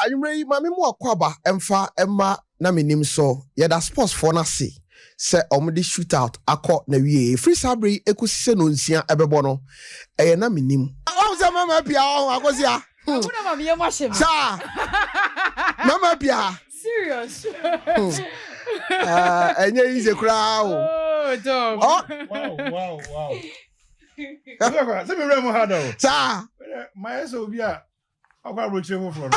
Ayumre mami mu akwaba emfa emma na menim so ye da sports for na se se omde shoot out akọ na wie free sabre ekusise no nsia ebebo no eye na menim o se mama pia o akosia Una mama ye ma shema sa mama pia serious enye ize kra o oh dog wow se me remo hado sa my so bia akwa broche ho fro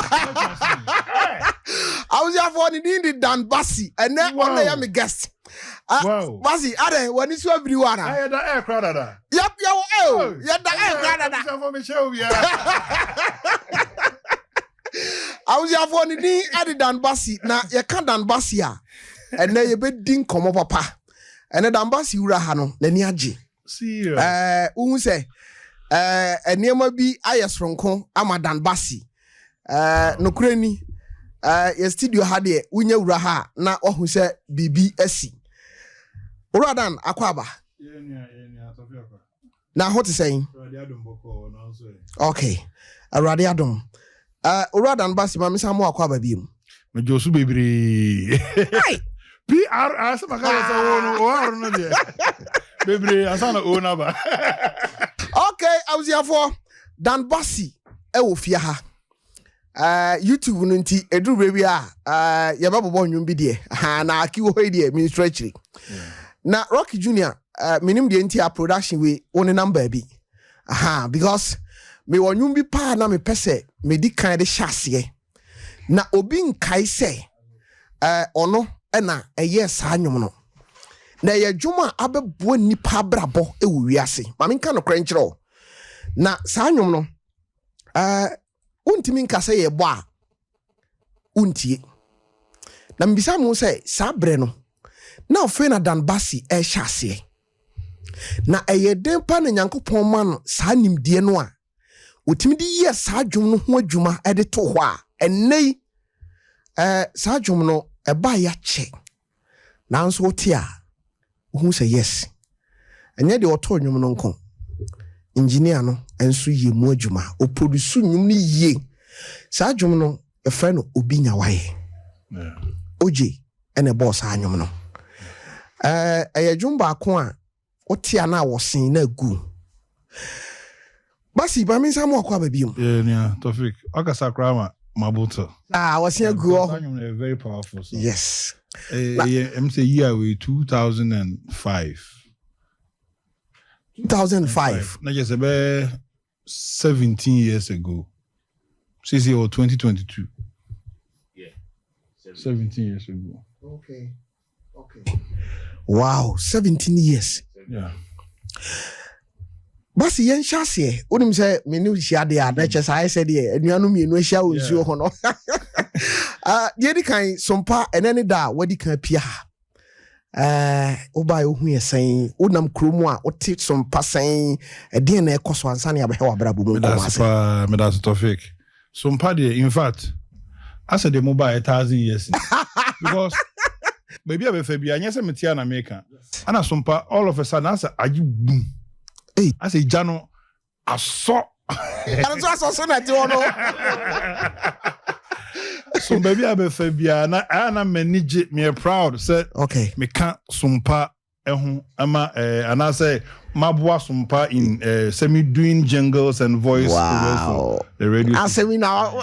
I was here for the Dan Bessey and then one day I'm a guest. Bessey, are when is everyone? I had that air crowd. Yep, yeah, that air crowd. I was here for the Dan Bessey. Now you can't Dan Bessey, and then you be ding come up, papa. And then Dan Bessey urahano, then yaji. See, say, and near my be ayas from Con, I'm a Dan Bessey. No cranny. Your studio had it, Winya Uraha, na ohu se BBSC. Uradan Akwaba. Now, what is saying? Okay, a radiadum. Uradan Bassi, Mamma Mo Akwaba beam. Majosu baby. PR as my baby, I saw no owner. Okay, I was here for Dan Bessey, Ewofiaha. YouTube nunti edu baby ya babo bo nwum bi de na akiwo ho de ministry na Rocky Junior minim de nti a production we one number bi because me wonwum bi pa na me pese me di kan de hyase na obi nkai se ono na eye sa nwum no na ye dwuma abebo nipa brabo e wo wiase ma me nka no krankyerɛ na sa nwum no untimi nkase ye bo a untie na mbisa mu se sabre no na ofe na Dan Bessey e hyase na eye den pa na Nyankopon ma no sa nimdie no a otimi di ye sa dwom no ho adwuma e de to ho a enei sa dwom no e ba ya che na nso ote a hu se yes enye de oto dwom no nko engineer no enso ye mu adwuma o produce nwum ni ye sa adwum no e fe no obi nyawaye oje ene boss anwum no eye dwum ba ko a otia na wosen na gu Bessey ba min samu akwa ba biom yeah Tofik akasa krama mabuto wosen agu anwum very powerful so yes I'm say year we 2005 na just about 17 years ago. Since or 2022. Yeah. 17 years ago. Okay. Wow, 17 years. Yeah. Bessey yen hyase onim say me ni hia de a na chese I said ye anuanu mienu hia onsuo ho no. Ye di kan sompa enene da wadi kan pia. Oba yo hu yesen onam kromu a ote sompa sen eden na ekoso ansa na abehe wabrabo mu komase me that's Tofik sompa de in fact I said the mobile 1,000 years because maybe I be fa bia nyese metia na America ana sompa all of a sudden I say aji boom I say jano aso aso na ti wono so baby I be fa bia na ana manage me proud say okay me can sompa ehun ama and I say mabwa sompa in semi doing jingles and voice for the radio asemi now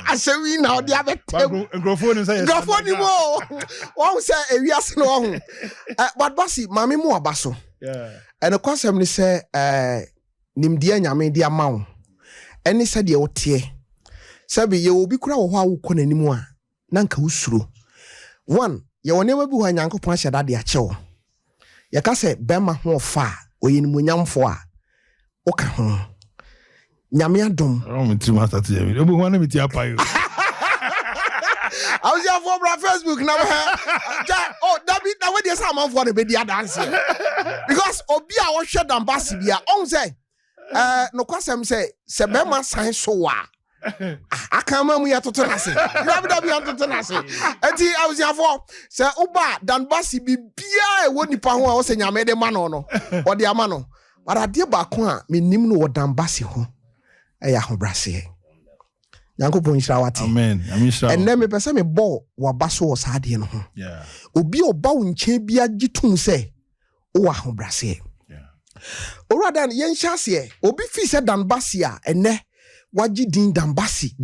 the abetem microphone say mo won say ewiase no ho but Bessey mami mu abaso yeah and the concept ni say nimdia nyame dia mawo eni say de wote sabi ye obi kura wo ho awukọ nanimu a na nka usuro one ye wonema bi ho Nyankopon ahyeda de achewo ye ka se bema ho fa oyenimunyamfo a oka ho nyame adom meti master ti ye obi ho na meti apayo I was here for my Facebook now. Oh, David, now when you say I'm for the baby dance because obi a wo hwe Dan Bessey bia on say no kwasem say se bema san so wa akama mu ya toto nase dabi ya toto nase enti I was here for say uba Dan Bessey bibia e woni pa ho a wo se nyame de ma no o de ama no but ade ba ko a menim no wo Dan Bessey ho e ya ho brase Yankopon nhyira wate. Amen. Amisha. And then me pese me ball wa baso wo saade no ho. Yeah. Obi oba wo nche bia gitum se wo ahobrase. Yeah. Owuradan yen hyase obi fi se Dan Bessey a ene wagi din Dan Bessey.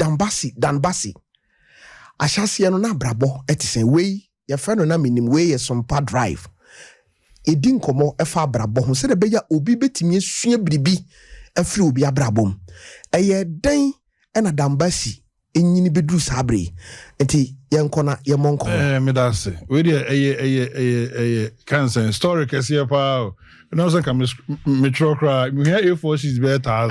Ahyase no na brabo etisen wei ye fe no na minim wei ye sompa drive. Edi nkomo efa brabo ho se de beya obi betimi asua bribi afiri obi abrabom. Eye den ena Dan Bessey enyini bedru sabre enti yenkona yemonko me that's it we dey cancer story kese pa no say come me tro cry me hear A4 she's better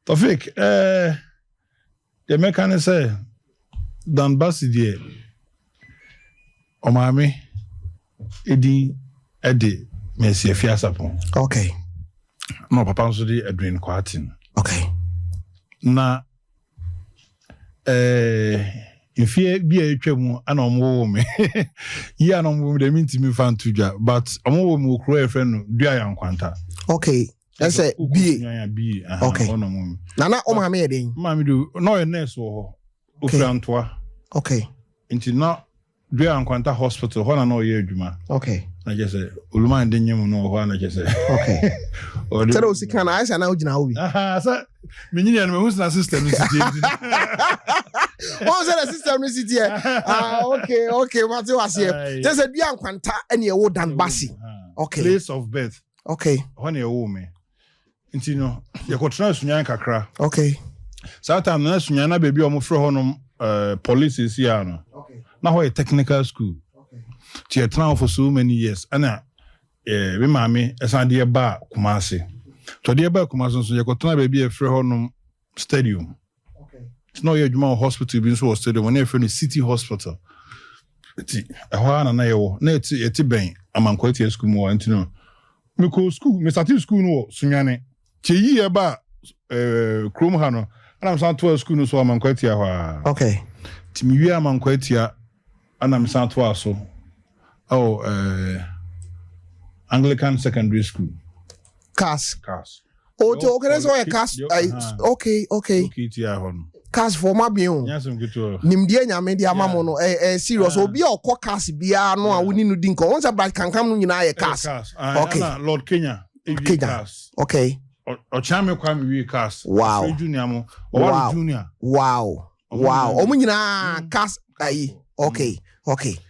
Tofik the mechanic say Dan Bessey there o mami edi Messi afiasapon okay no papa so dey Edwin Kwatin okay na ifie bi a etwam ana omwo me yi ana omwo de mintimi fan tuja but omwo me okro e friend no dua ya nkwanta okay that's it bi okay ono mo nana o ma me ye den ma me do no ye nurse wo ofrantoa okay nti na dua ya nkwanta hospital ho na no ye adwuma okay na je say oluman de nyem no ho na je say okay tell us can I say na ojina obi sa me nyina no me hu na system city what was the system city okay what you was here just a dua nkwanta ene ye wo Dan Bessey okay place of birth okay when you wo me nti no ye ko tena sunyan kakra okay so time na sunyan na baby o mo frɛ hɔ police is here no okay na ho technical school okay ti ye tena for so many years ana me mama esan de ba Kumasi to de ba Kumasi so ye ko tena baby e frɛ hɔ stadium okay no ye adwuma hospital bi so stadium na e frɛ no city hospital ti ɛhɔ ana na ye wo na eti ben amankwati school mo anti no me ko school me start school no sunyane ti yi e ba krom ha no ana me san to school no so amankwati ahɔ okay ti mi wi amankwati ana me san to aso Anglican secondary school CAS oh okay so a CAS okay ti ahɔ no CAS for my bion nyasem gitu nimdie nyame dia mamo no serious obi a okọ CAS bia no a woni no din ko once bright kankam no nyina ye CAS okay Lord Kenya CAS okay o chame kwa mi wi CAS wow junior mo o junior wow o mu nyina CAS ai okay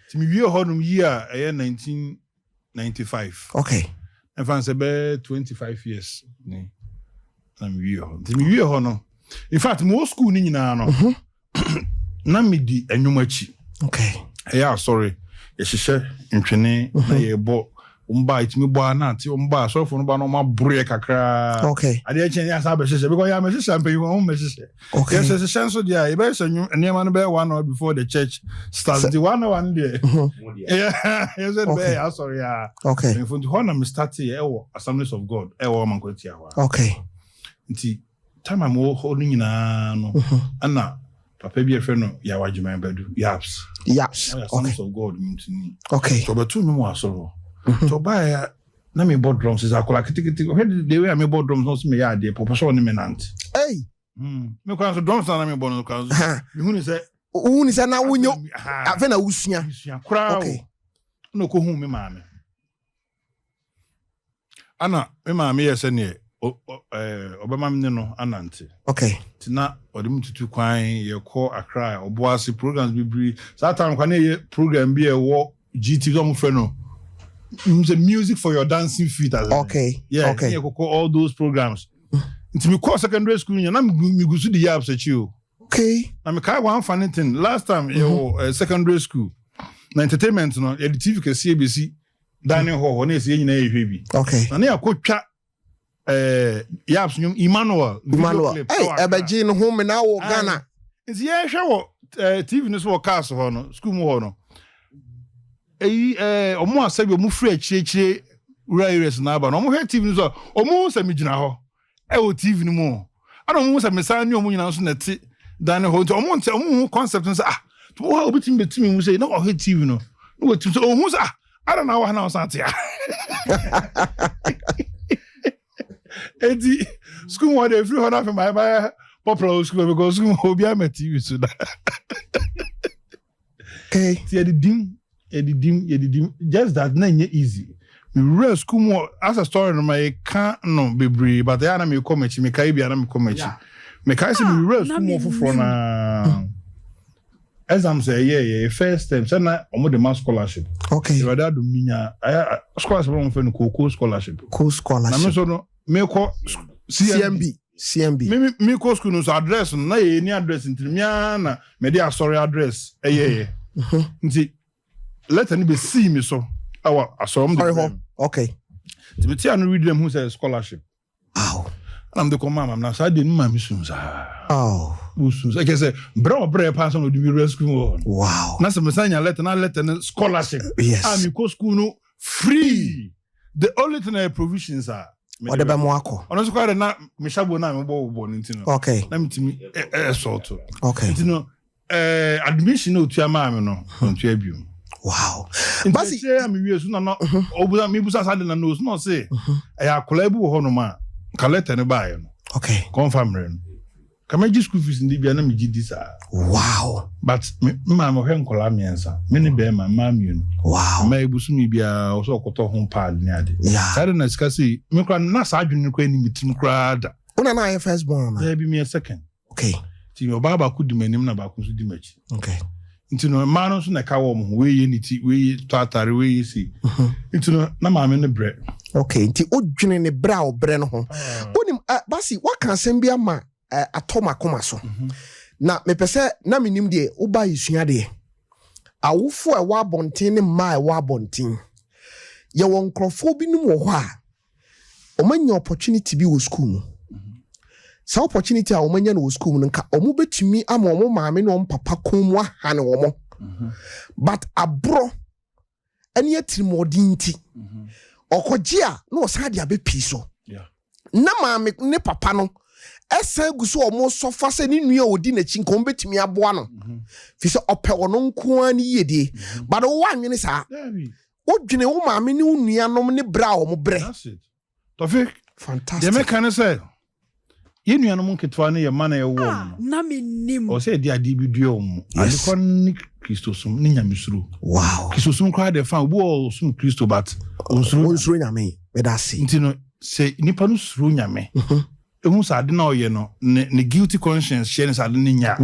ti mi wi honum yi a 1995 okay and fan say be 25 years ni na mi wi ho ti mi wi ho no in fact mo school ni nyina no na mi di enwumachi okay yeah sorry ye hihye ntwene na ye bo umba itimi bo anati umba so fo no ba no ma bure kakra okay ade e chen ya sa be hihye because ya me hihye ampe ho me hihye okay yes hihye so dia e be hihye enema no be 1 hour before the church starts the 1 hour there yeah yes be sorry yeah okay in front ho na me start e wo Assemblies of God e wo mankwati ahwa okay nti time mo ho ni nyina no ana papa bi e fe no ya wagima badu yaps okay of God mutini okay so betu mi mo asoro so ba na me board drums is akola kitikiti the way me board drums no so me ya de professor ni menant hey me kwa so drums na me board no kwa me hu ni se na wonyo afa na usua okay no ko hu me maame ana me maame yese ne obama mne no anante okay tina odem tutu kwan ye ko Accra oboase programs bibri that time kwan ye program bi e wo GT so mo frɛ no music for your dancing feet as okay yeah okay ye ko all those programs nti me ko secondary school na me gusu the yaps at you okay na me kai one funny thing last time ye secondary school na entertainment no ye the TV ka CBC dining hall na ye nyina ye hwe bi okay na akotwa yaps nyum Emmanuel hey ebeji no home na wo Ghana nti ye hwe wo TV no so wo cars ho no school mu ho no omo asabi omo free achiechire areas na aba no omo hwe TV no so omo se migina ho wo TV no mu ana omo se mesan ni omo nyina so na ti dan ho nti omo concept no say to wo obitim betimi mu say na wo hwe TV no no wo tim so omo say I don't know what now Santia. Edi school one day free honor for my popular school because obi am TV so that. Okay. See the dim just that na easy. Me real school more as a story no my can't no be but I na me come echi me kai bia na me come echi. Me kai say me real school more for na exam say yeah first time say na omo the mass scholarship. Okay. You rather do minya scholarship on for no scholarship. Cool scholarship. Na me so no me ko CMB. Me ko school no so address na ye ni address ntiri me na me dey sorry address nti let any be see me so our asom the okay to be no read them who say scholarship wow I'm the command I'm na say dey ma me sum sa usum I can say bro pass on the rescue wow na say me sanya letter na scholarship yes me go school no free the only thing I provisions are or the bemwako ono so kware na me shabo na me bo ntino okay na me timi sort okay ntino admission no tua ma me no tua biom wow basi say me wie so na no obuza me busa sade na no so no say akola bi wo ho no ma ka letter ne bae no okay confirm re no kama gi school fees ndi bia na me gi disa wow but ma mo hwe nkola miensa me ne be ma mi no wow ma ebusu mi bia so okoto ho pad ni ade yeah sade na sika say me kra na sa adwene kra ni mitim kra da una na first born na there be me second okay ti me baba ku di manim na ba ku so di machi okay nti no ma no so na ka wo mo we ye ni ti we ye to atare we ye si nti no na ma me ne bre okay nti odwene ne bra obre no ho bonim basi waka asem bia ma atoma koma so na me pese na minim de uba isua de awofo e wa bonten ne ma e wa bonten ye won krofo bi num wo ho a omanya opportunity bi wo school mu sa opportunity a omanya no wo school mu nka omo betumi ama omo maame no papa komu aha ne omo but abro ene atirimodinti okoje a na osade abepi so na maame ne papa no esa guso omo sofa se ni nua odi na chi nkom betumi aboa no fi se ope wono nko ani yede but wo anwene sa wo dwene wo maame ne nua nom ne bra omo bre Tofik fantastic de me kan say ye nua nom nketwa ne ye mana ye wo na me nim o say dia di bi duo mu adekon ni Christosum ni nyamesuru wow Christosum kwa de fa wo sum Christo but onsuru nyame we da see ntino say nipa no suru nyame ehun sa ade na oye no ne guilty conscience share sa ade nya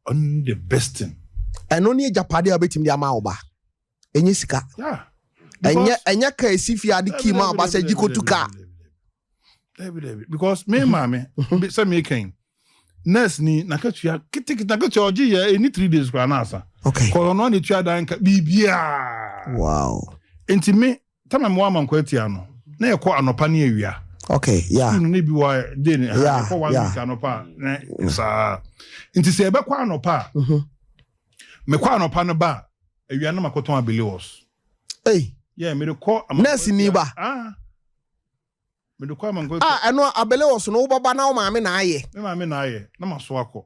on the best thing eno ne japade obetim dia ma oba enye sika yeah enya ka esifi ade kima oba se jikotuka because me mama say me kan nurse ni nakatua kitikita nakatua oji ya any 3 days kwa nasa okay ko no ni tua dan ka bibia wow enti me tama mo ama nkwati ano na ekọ anopa na ewia okay yeah ni bi wa de ni yeah, ko wa yeah. ka anopa na sa enti se ebe kwa anopa me kwa anopa no ba ewia na makoton abelios hey yeah me ko nurse ni ba me do kwa mango eno abelios no baba na o maame na aye me maame na aye na maso akọ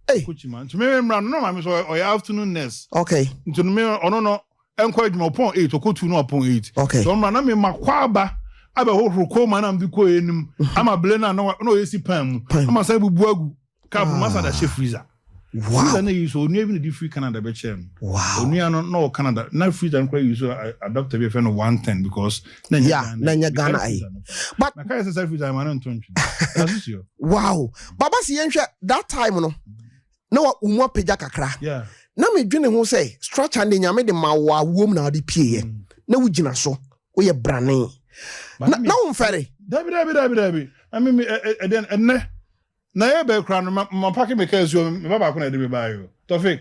hey kuchima nti me mra no maame so o afternoon nurse okay nti me ono no enko adwuma upon 8 okotu no upon 8 okay so mra na me makwa aba abe hohoro ko ma na mdi ko enim ama ble na no yesi pan mu ama sai bubu agu ka bu masa da she freezer wow na you so onu even the free Canada be chem wow onu no Canada na freezer nko you so adopt be friend 110 because na nya Ghana ai but na kai say freezer ma no ntwe that's you wow baba si yenhwe that time no na wa umu peja kakra yeah na me dwene ho say structure de nyame de mawa wom na de pie na wugina so wo ye brane na umfere dabi I mean then na ye be kra no ma pake me ka so me baba ko na de be ba yo Tofik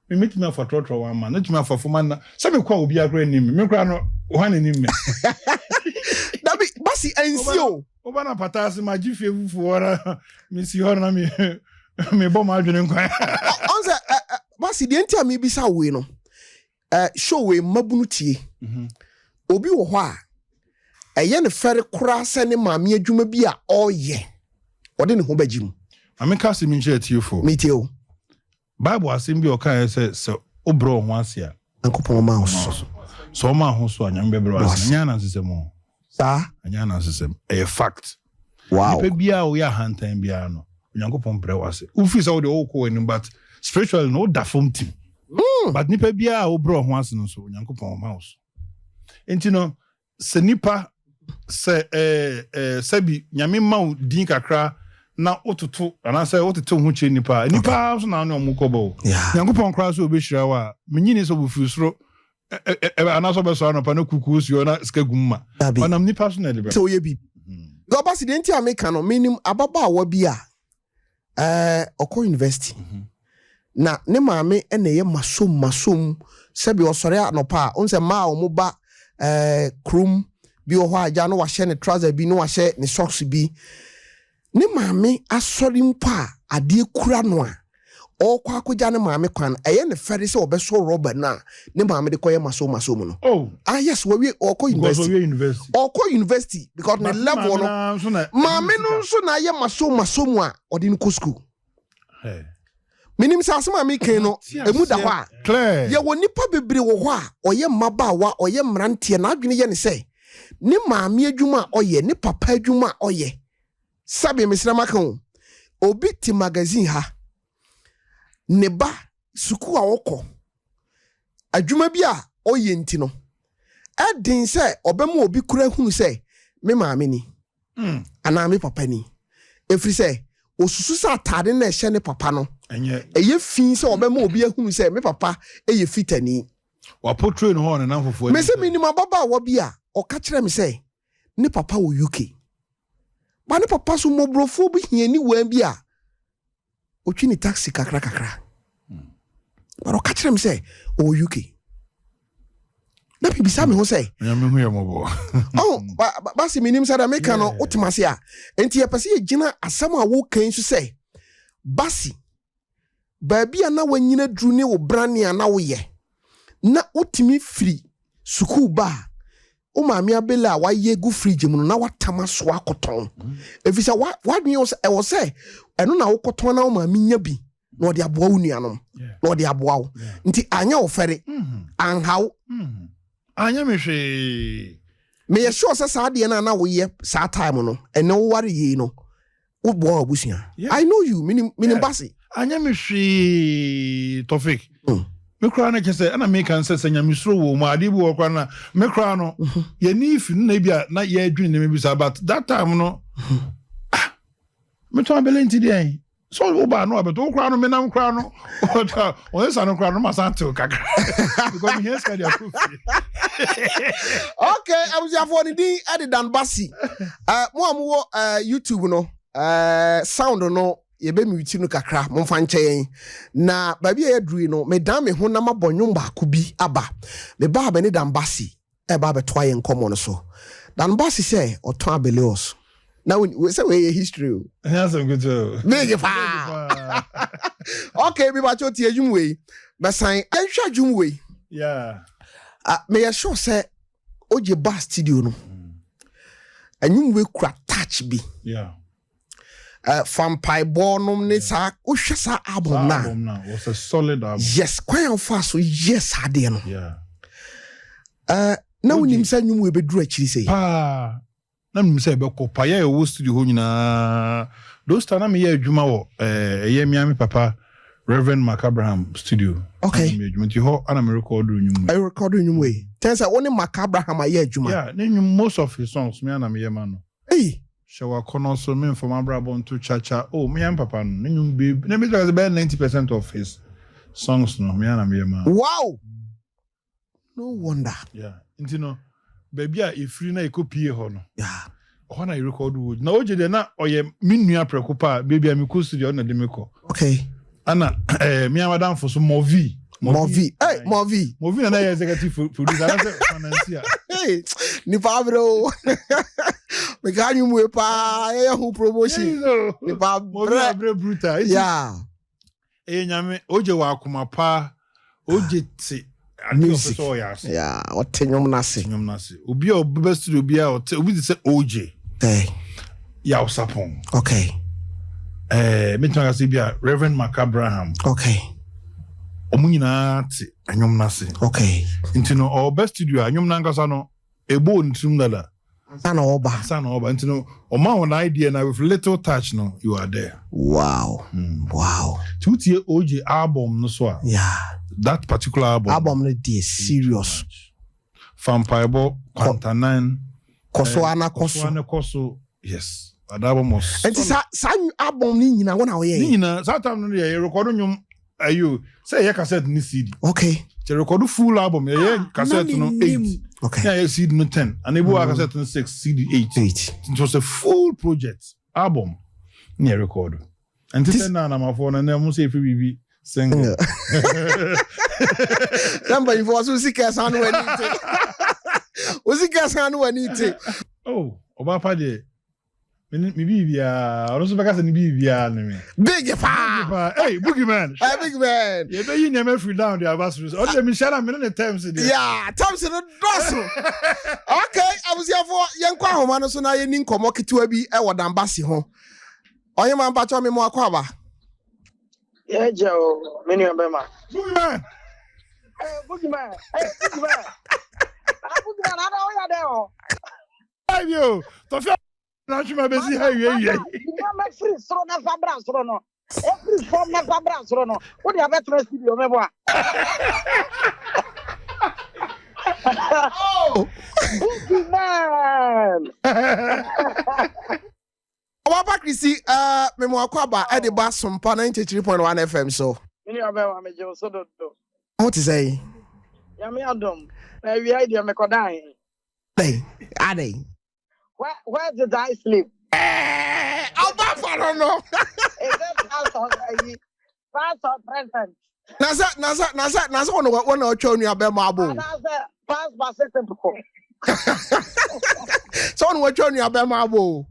me meet me for trotro one man na tumi for fuma na se me kwa obi akra nim me kra no ho na nim me dabi basi ensio oba na patase ma gifie fufu ora me si hor na me bo ma adwene nkwan onse basi de ntia me bisa we no show we mabunu tie obi wo ho a eye ne fere kura se ne maame adwuma bi a oye ode ne ho bagim ameka se min chat you for me too Bible asim bi o kan se obro ho ase a ankopon ma ho so ma ho so anyam be bro ase nya na nsesem sa anya na nsesem a fact wow pe bia o ya hantan bia no Nyankopon brɛ wase ufi sa wo de wo ko enim but spiritually no da fom team but nipa bia wo brɛ ho ase no so Nyankopon ma wo so enti no se nipa se sabi nyame ma wo din kakra na ototo ana say ototo ho che nipa so na no mo kobo Nyankopon kra so obehira wa menyini so bofiri soro ana so be so anopa na kuku si na ska gumma onam nipa so na de so ye bi go ba sidenti ameka no minim ababa awa bi a okọ university na ne maame ene ye masom sebi osore anopa onse ma o mo ba krum bi o ho aja no wa hye ne trouser bi no wa hye ne socks bi ne maame asori mpa ade kura no a okwa akoja ne maame kwan eye ne fere se obeso rubber na ne maame de koye masom no yes we okọ university because the level no maame no so na ye masom a odi nko school minim sa asema mi ken no emu da ho a clear ye woni pa bebre wo ho a oye mmabaawa oye mrantie na adwene ye ne se ne maame adwuma oye ne papa adwuma oye sabe mesra makan obi ti magazine ha ne ba suku a wokọ adwuma bi a oye nti no edin se obemu obi kura hunu se me maame ni ana me papa ni efri se osusu sa atade na ehye ne papa no eye fin se obemu obi ahunu se me papa eye fitani wa portray no ho na nanfofo me se minima baba wo bi a o ka kire me se ne papa wo UK ba ne papa so mobrofo bi hiani wan bi a otwi ni taxi kakra ba o ka kire me se o UK na bi bisa me ho se nyame hu ye mobo ba si minim sada meka no otimase a enti ye pese ye gina asam a wo kan so se basi ba bia na wanyina dru ne wo brane a na wo ye na otimi free suku ba o maame abela wa ye gu fridge mu na watama so akoton efisa wa dwen e wo se eno na wo koton na o maame nya bi na odi aboa wo nuanom na odi aboa wo nti anya wo fere anhaw anya me hwe me ye sure sa de na wo ye sa time no ene wo ware yi no wo bo abusia I know you minim basi anya me hwe Tofik me kra na kese ana me kan se nya misro wo ma ade bi wo kra na me kra no ye ni ifi na bia na ye adwin na me bisa but that time no me to abele nti dey so wo ba no abeto kra no me nam kra no o yesa no kra no ma santo kakra because me yes ka dia proof okay abuja for the din edidan basi mo amwo YouTube no sound no ye be mi no kakra mo fa nche na ba bia ye dru no me dan me ho na mabonwom ba ko bi aba me ba ba ni dan basi e ba be to aye nkomo no so dan basi say oton abeleos na we say we history that's some good job big fa okay me ba choti adwum we be san ehwa adwum we yeah me ya sure say oje bar studio no anyum we kura touch bi yeah vampire bonum ne sa ohwe sa album na was a solid album yes kwan fa so yes ade no yeah na wonim sa nyum we beduru akiri sei na nim say be kopa ya wo studio ho nyina those time na me ya adwuma wo ye miami papa Reverend Mark Abraham studio okay me adwuma ti ho ana me record nyum I record nyum we tense only Mark Abraham aye adwuma yeah nyum most of his songs me ana me ye ma no hey Shawa kono so me from Abraham to Chacha me and papa no nyum be na me say about 90% of his songs no me ana me ye ma wow no wonder yeah nti no baby a ifiri na ekopie ho no yeah ho na record wood na oje de na oye minua prekopa baby a me ko studio na de me ko okay ana me amadam for so Movi hey Movi na executive producer na financier hey ni pabro me ganyu mu pa hu promotion ni pabro brutal yeah nyame oje wa akoma pa oje ti music yeah what nyom nase obi a obi studio obi a obi say OJ hey ya usapon okay me tanga say bia Reverend Mark Abraham okay omunyina ti anyom nase okay intino o best studio anyom nankasa no ebo ntum dada Sana oba. And you know, on idea now with little touch, no, you are there. Wow. Wow. 2 OJ album, no so. Yeah. That particular album. Album no dey serious. Vampire Quantanine. Koso. Yes. That album was. And sa album ni nyina wona wo ye. Ni nyina, that time no ye record nyum ayo. Say ye cassette ni CD. Okay. Je record full album ye cassette no 8. Okay. Yeah, CD no 10. And it was cassette no 6, CD 8. It was a full project album. Ni record. And this na my phone and then say FBB single. Somebody for Usika san we need. Usika san we need. Oh, Obapa de me bibia, also because ni bibia na me. Big fa. Hey, Boogeyman. Hey, big man. You be you never free down the ambassadors. Oh, let me share am in the terms there. Yeah, terms no doso. Okay, I was here for yankwa homa no so na ye ni nkomo ketewa bi e wo dambasi ho. Onye man pa cho me mo akwa ba. Yeah, Joe, many of them. Boogeyman. Boogeyman. Hey, Boogeyman. Boogeyman, I know you're there. Hey, yo. Tofia na chuma Bessey hey. You make free so na fabra so no. Every form na fabra so no. What do you have to studio me boy? Oh, Boogeyman. Papa Chrissy, me mo akwa ba e de ba sompa 93.1 FM so. Many of them me Joe so do. What is say? Ya me adom. Na we idea me kodan. Hey, ade. Where did I sleep? I'll back for no. Is it past or present? Nasa one or show you about marble. Past by certain people. Someone will show you about marble.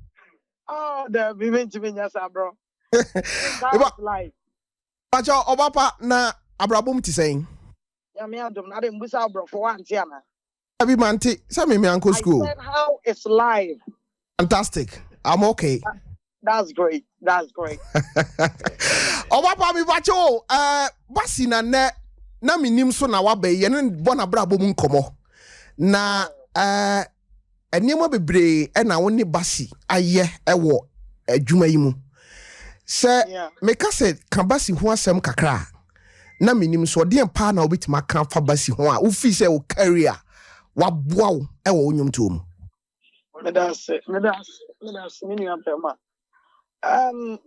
Oh, the women to me, yes, bro. That's life. But your Obapa na abrabum ti saying. Yeah, me and them not in Busa, bro, for one, Tiana. Every man, some me uncle school. I said how it's live. Fantastic. I'm okay. That's great. That's great. Obapa mi bacho basi na minim so na wabe ye ne bona brabo mu nkomo. Na enema bebre e na woni basi aye ewo adwuma yi mu. Se me ka se kan basi ho asem kakra. Na minim so de empa na obitima kan fa basi ho a wo fi se wo career waboa wo e wo nyum to mu. Me das mini ampema.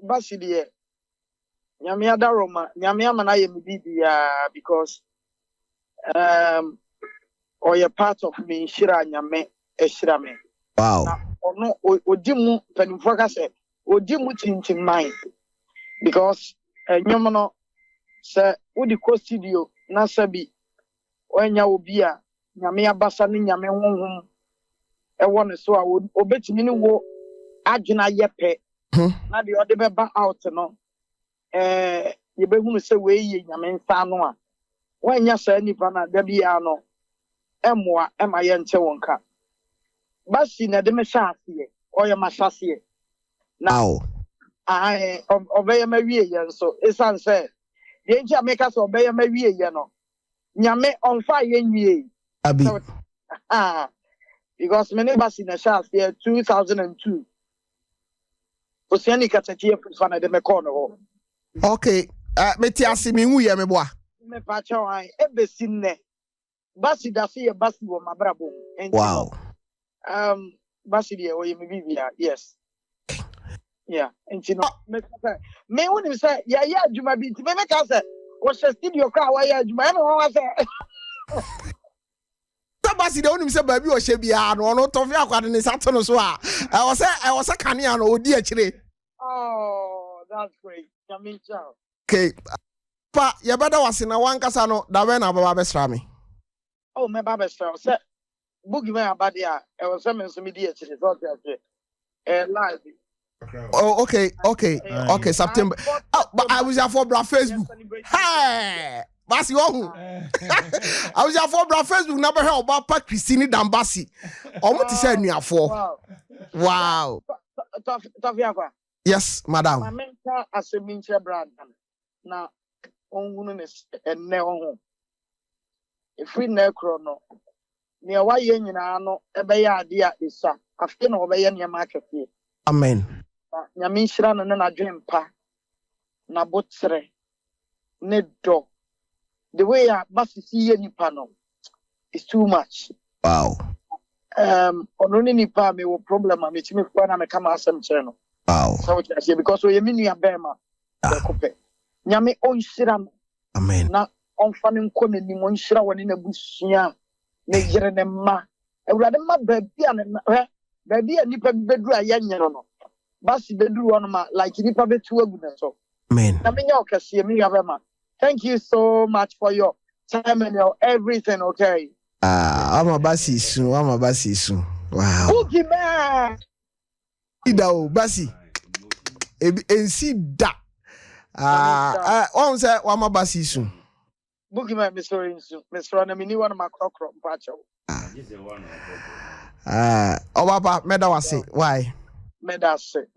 Basi de nyame adaroma nyame amana ye me bibia because or you're part of me shira nyame e shira me. Wow. Ono odimu penimfo ka se odimu tintin mind because nyom no se udi ko studio na sabi onya obi a nyame abasa ne nyame honhom e won so a obetimi ne wo adwena yepe na de ode beba out no ye behunu se we ye nyame nsa no a wanya sa nipa na da bia no emoa ema ye nche wonka basi na de me sha ase oye ma sha ase now obeye ma wie ye nso esan se de nchi ameka so obeye ma wie ye no nyame onfa ye nwie abi because many basi na sha ase 2002 Osiani katati fa na de me call no. Okay, meti ase mi hu ye me boa. Me pa cha wan e besi nne. Basi da se ye basi wo mabrabo. Wow. Basi de wo ye me bibia. Yes. Yeah, enti no me woni say ya adwuma bi nti me ka say wo she studio kra wa ya adwuma e me won say Basi de onim se ba bi o hye bia no no to fi akwade ne sato no so a e wo se kanea no odi akire. Oh, that's great. Coming ciao. Okay. Pa ye beda wase na wankasa no da we na baba besra me. Oh, me baba besra. Say Boogeyman abade a e wo se me nso me di akire so te live. Oh, okay, September. Oh, but I was here for bra Facebook. Hey, Basi ohu. I was here for bra Facebook number here about pa Christine Dambasi. Omo ti say nuafo. Wow. Tofiafa. Yes, madam. Mamenta aseminche brand na onhunu ne enne ho. If we na kro no nea wayɛ nyinaa no ɛbɛyɛ ade a ɛsa afei na wɔbɛyɛ nneɛma akɛseɛ Amen. nyame nhyira no ne n'adwene mpa na botere ne dɔ the way a basisi yɛ nipa no is too much. Wow. Ɔno ne nipa a mewɔ problem a metumi kɔ na meka ma asɛm kyerɛ no. Wow. So what I say because ɔyɛ me nua bɛrima ɛkɔpɛ nyame ɔnhyira no. Amen. Na ɔmfa ne nkɔ n'anim ɔnhyira wɔ ne n'abusua ne yere ne mma awurade mma baabi a nipa bi bɛduru a yɛnyɛ no basi bɛduru hɔ no ma like nipa bɛtu agu ne so. Amen. Na menya ɔkɛseɛ me nua bɛrima. Thank you so much for your time and your everything, okay? I'm a Bessey soon. Wow. Boogie man! Ida Bessey. And see that. Say, I'm a Bessey soon. Boogie man, Mr. Ronamini, one of my crock patcho. Papa, Medawasi. Why? Medase,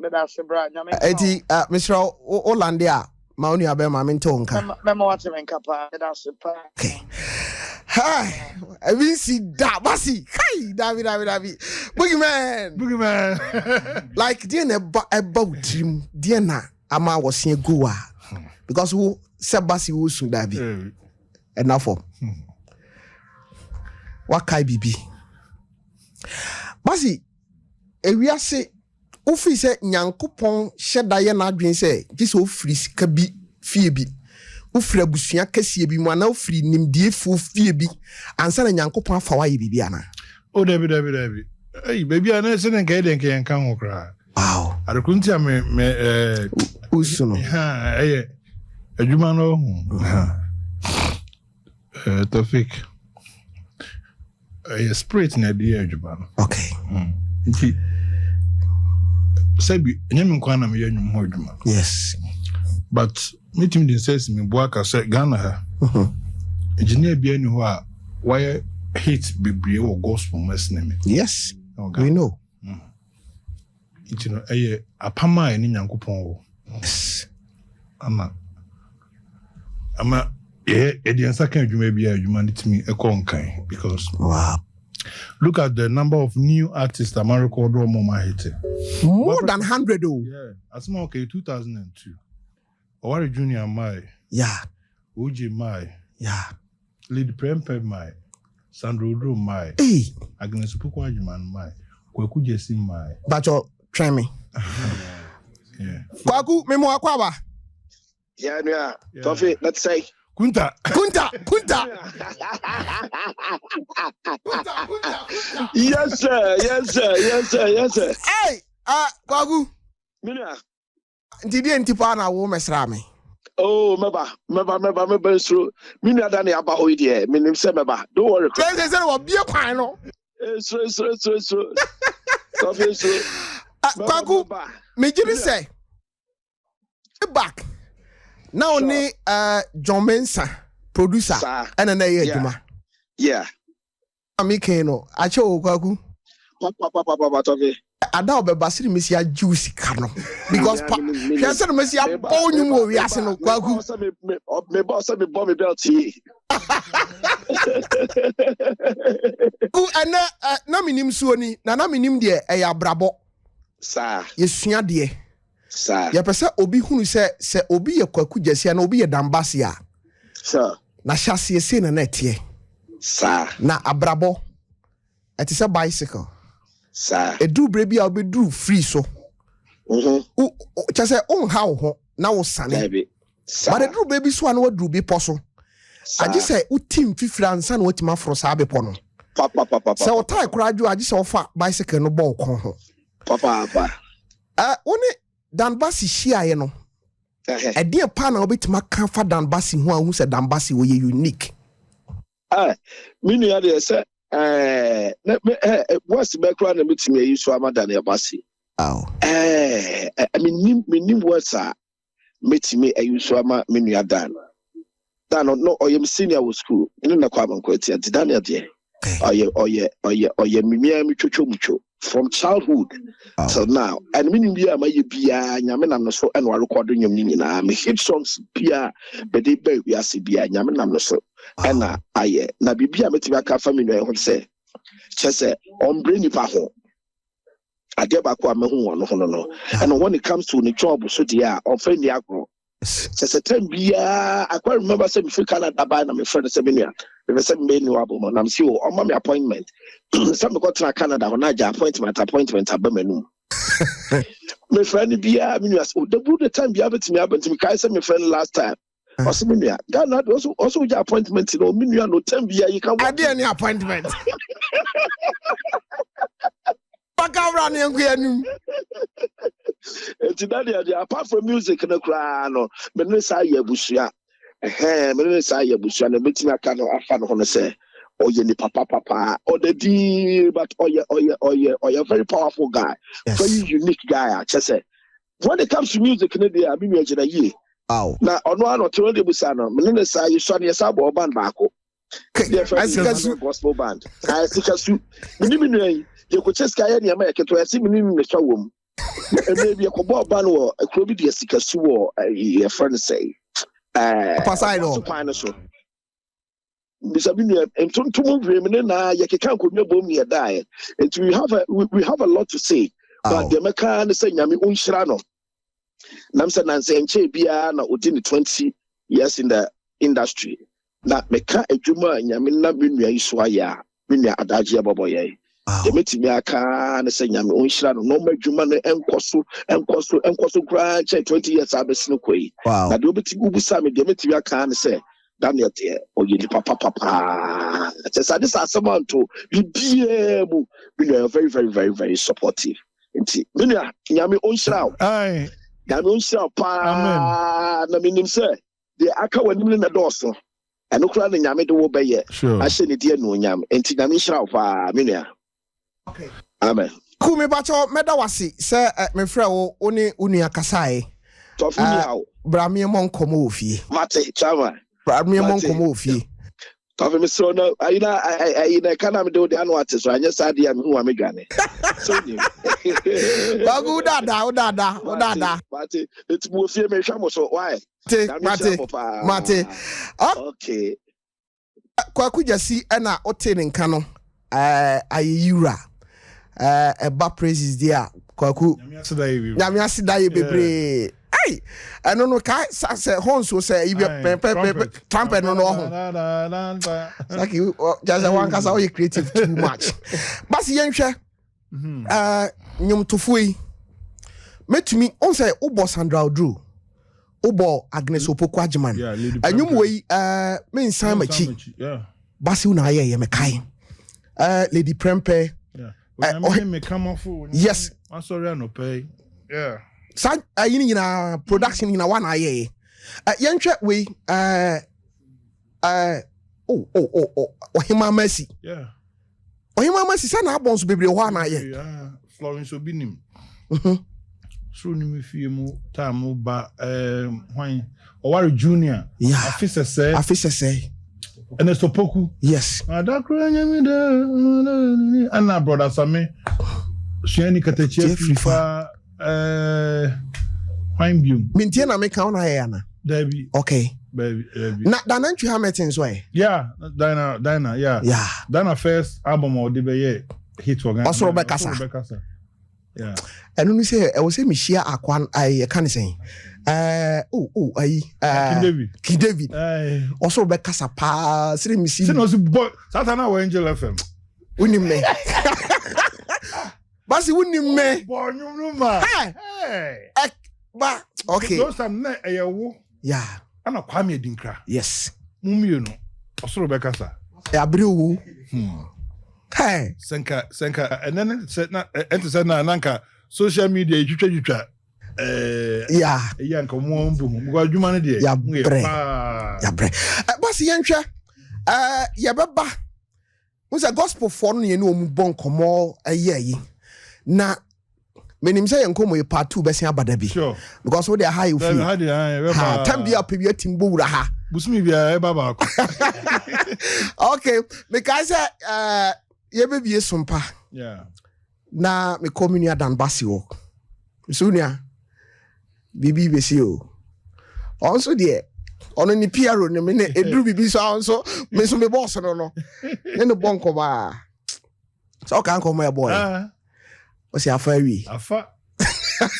Brad. Eti, Mr. Olandia. Maoni abe mamintonka. Memo what's in Kappa, that's okay. Hi, I will see that Bessey. Hi, David. Boogie man. Like, dear, about him, dear, Ama was seeing Goa because who said Bessey was soon, David. Enough for what Kai Bibi Bessey, we are say. Ofi se nyankopon hyeda ye na adwen se gise ofiri sika bi fie bi ofiri abusua kase bi mu ana ofiri nimdie fu fie bi ansa na nyankopon afa wa ye bibi ana o David hey baby ana se ne kai den kan kan ho kra wow arekunti a me usu no ha adwuma no Tofik spirit na die adwuma no okay nti Sabi, nyame kwa na me yanyum ho adwuma. Yes. But meeting the says me boaka say Ghana ha. Engineer bia ni ho a why hit bebre or gospel mesneme. Yes. We know. It know apama ni nyankopon wo. Yes. Ama ediansa kan adwuma bia adwuma nitimi ekonkan because wow. Look at the number of new artists that man record or more hit. More than 100 oh. Yeah. As more okay 2002. Owari Junior Mai. Yeah. OJ Mai. Yeah. Lady Prempe Mai. Sandro Dro Mai. Hey. Agnes Pukwajiman Mai. Kweku Jesse Mai. But you try me. Yeah. Kwaku memo akwaba. Yeah. Toffee, let's say. Kunta. Yes, sir. Hey, Kwaku. Mina. Did you antipa na wo mesra me? Oh, meba so. Mina dani aba ho ide. Minim se meba. Don't worry. Say wo bie kwan no. So. Toffee so. Kwaku, me give say. Back. Now only John Mensa producer and na ye adwuma. Yeah. Ami ken no ache Kwaku. Papa Toffee. Ada obebasiri mesi a juice ka no because he said mesi a bonyum wo wi ase no Kwaku. Me boss me bomb me belt here. Ku na minim suo ni na minim de e ya brabo. Sir. Yesua de. Sir. Ya pese obi hunu se obi ye Kwaku Jesse na obi ye Dambase a. Sir. Na hyase se na netie. Sir. Na abrabo. It is a bicycle. Sir. E do brebi a obedru free so. Cha say on how ho na wo sane. But e do baby so an wadru bi poso. Aje say utim fifira ansa na watima foro sa be pono. Papa. Se o tai kraju aje say ofa bicycle no bon kon ho. Papa. One Dambase hia ye no. E de pa na obetima kan fa Dambase ho a hu se Dambase wo ye unique. Minu ya de say what's the background na metimi yi so amada na Bessey. Oh. I mean what's metimi ayi so ama menu ya dan. Dan no oyem senior wo school. Inu na kwa bankwati ati dan ya de. Oye mimia mi twotwo mucho from childhood till now. And minu bia ma ye bia nyame nam no so en wa record nyom ni nyina me hit songs bia be dey be wi ase bia nyame nam no so. Na aye na bibia metimi aka family no say Chese on brainy paho. I get back what no. And when it comes to the job, so dear, on friend the agro. Chese ten be I quite remember saying free Canada by my friend Seminia. We were saying many album and I'm sure on my appointment. Some got to Canada on appointment at Bemenu. My friend be the time be able to me happen to me. I said my friend last time. Osiminia, that also your appointment. No, Minia no 10 year you can. I did any appointment. Back around and apart from music, no cry, no, but no say bushia. Me say bushia, and meeting a kind of fan on say, oh, you papa, or the deal, but oh, you're very powerful guy, very unique guy. I just say, when it comes to music, I mean, you're a year. Wow. Now, on one or two of the Busano, Melina say you saw your sub or band back. Gospel band. I think as you could just carry any American to a similar in the showroom. And maybe a cobalt band or a crowby de Sikasu or a friend say. Pasaido. Misabinia and Tuntum Remina, Yakan could never be a diet. And we have a lot to say. But the American say Yami Unshrano. Namsa Nanse Bia na within 20 years in the industry. Na meka ejuma nyame na menua iswa ya menua adagye boboye. De metimi aka na se nyame onhira no madwuma no enkoso gra 20 years abesino koi. Na de obeti ubusa me de metimi aka na se Daniel de oyeli papa. This asema to bibie mu menua very very very very supportive. Nti menua nyame onhira. Aye. Ganon shall pa na minim say the aka wanim na doso eno kura na nyame de wo beye a hye ne de no nyam enti nyame shira fa menua. Okay, amen. Kumi bacho meda wasi say me frɛ wo oni unua kasae tofi mi hawo bra me mon komo ofie mate chama bra me mon komo ofie tofi mi so no ayina kana me de anu ate so anya sade am hu amedwane so ni bagu dada mate it mo fie me hwa mo so why mate okay kwaku jasi na ote ne nka no ayeyura eba praises dia kwaku nyame asidaye bebre ai eno no kai say honso say ibe trumpet no ho like you just one kasa o creative too much but yenhwe nyum tofui metumi on say ubo Sandra Odru ubo Agnes Opoku Agyeman anyum we me nsan machi basi una ye me kai Lady Prempe me come off yes I'm sorry I no pay sa yina production yina one aye yenhwe we Ohima Mercy Ohima Mercy sa na abon so bebre ho na aye Florence Obinim so ni me fie mu time ba hwan Owari Junior afisa say and it's Opoku yes adakro nyame da ana brother Sami Shiani Kateche Fifa hwan bium mintie na me ka ona aye na Debbie okay baby na Dananchu Hamilton so Dinah Dinah first album or the hit organ also Rebecca yeah and when we say I was say me share akwan I can say King David also Rebecca pa say me see no boy Satana or Angel FM unim me basi unim me boy no ma hey ba okay those time na eyewo yeah ana Kwame Dinkra yes mumie no also Rebecca sa abriu hey senka and then said na nanka social media twitwa yanka mo mbu mo adwuma ne de ya bre basi yenhwe ya beba musa gospel for no ye no mu bon komo ayi na menim say yenkomo ye part 2 besi abada bi because we dey high you feel time bi apebia timbo wura ha busumi bia e baba ko okay because ye be bie sompa na me community dan basi wo sunia bibi besi o also there ono ni piaro ne me eduru bibi so also me so me boss no ne bonko ba So can come my boy. What's your fairy? Afa.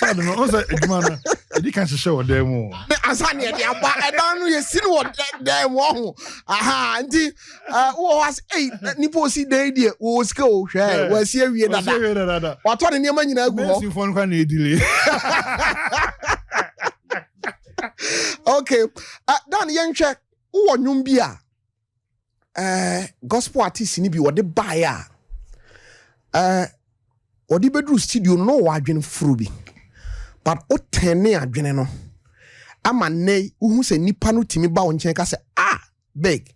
I don't know. What's that? You can't show a demo. Asani I don't know you see what them one. Aha, auntie. Was 8 nipo si dey there. Was go share. Was here we that. What one near man you go. Phone can delay. Okay. Dan yen check. Who nyum bia. Gospel artist ni bi wo de buy odi bedru studio no wa adwene furu bi. But o tene adwene no. Ama nei uhu se nipa no timi ba won chen ka se big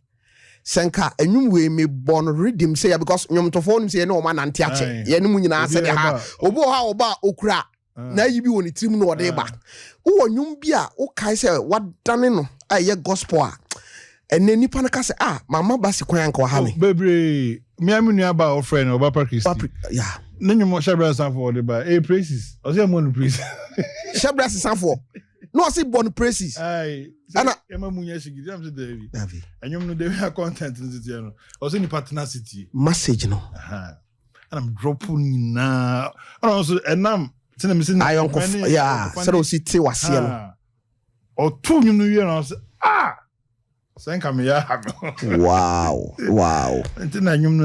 senka enwum we me born redeem say because nyom to phone say no ma nante ache ye ne mu nyina se de ha obo ha oba okura na yi bi woni trim no ode ba wo nyum bi a o kai se wadane no aye gospel a ene nipa no ka se mama ba se kwan ka ha me bebre me amunu aba o friend oba Pakistan yeah nenyo mo shabra sanfo de ba praises o say mo no praise shabra sanfo no see born praises ai ana ema munya shigidi am say David enyom no dey content nti no o say ni partnership message no and I'm dropping na and also enam tina me say ayon ko yeah say o si te wase no o tu nyum no wie no say senka me ya wow nti na nyum no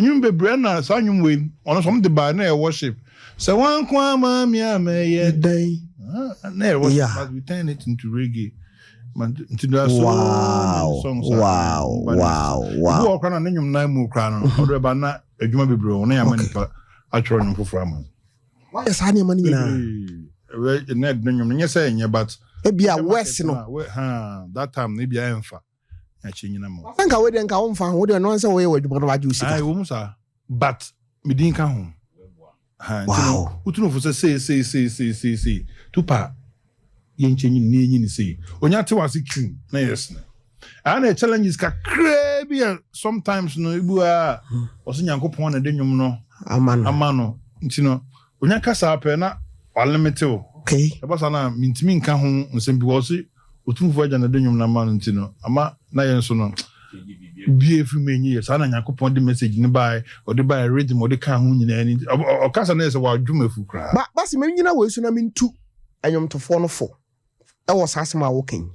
nyum bebre na sa nyum we ono som de ba na worship say wan kwa ma mi ameye dai na was but we turn it into reggae into that songs wow wo kwa na nyum na mu kwa no o ba na adwuma bebre o na ya manipa atworo nyum foforo ama why is hani mani na we na nyum nya say nya but ebia west no that time na bia emfa ya chinyina mo nka we de nka wo mfa wo de no say we adwuma no ba ju sika ai wo musa but me din ka ho wow utuno fo say tupa yenchenyi ni say onya te wase kin na yes na ana challenges ka krabia sometimes no ibu a oso nyankopon na de nwum no amano ntino onya kasa apɛ na unlimited okay eba na mintimi nka ho nsem bi wose otumfo agya na de nwum na amano ntino ama na yenso no bie fi menyi yes ana nyankopon de message ni bai o de bai rhythm o de ka ho nyina ni o kasa na yes wa dwumafu kra ba se menyi na we so na mintu anyomtofo no fo e was asema woken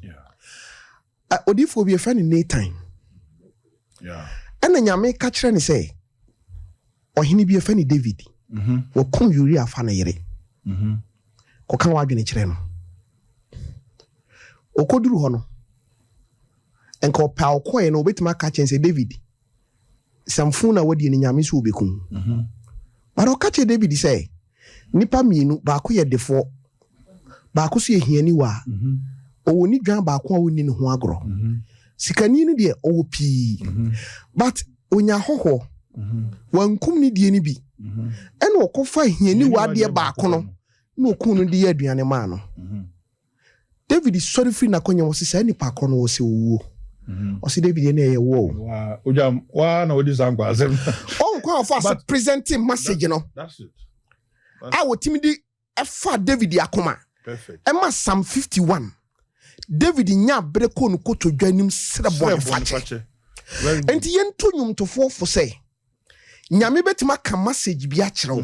odifo bi e fa ni Nathan ana nyame ka kire ni say ohini bi e fa ni David wo kom Uriah fa na yere ko kan wa dwene kire no okoduru ho no enka opa okoye no obetima ka kire say David samfu na wadi ni nyame so obekun baro ka kire David say nipa mienu ba ko ye defo ba ko so ye hiani wa o woni dwan ba ko a woni ne ho agro sikani ni de o pi but onya hoho wankum ni de ni bi ene okofa hiani wa de ba ko no na okun no de ye aduane ma no David sorry free na konya wo se sai nipa ko no wo se wo o se David ne ye wo ojam wa na odi san kwa asem on kwa fa presenting message no that's it I would timidi efa David akoma perfect Emma Psalm 51 David nya breko no koto dwanim srebo afache enti yento nyum to fofo say nyame betima ka message bi a kire wo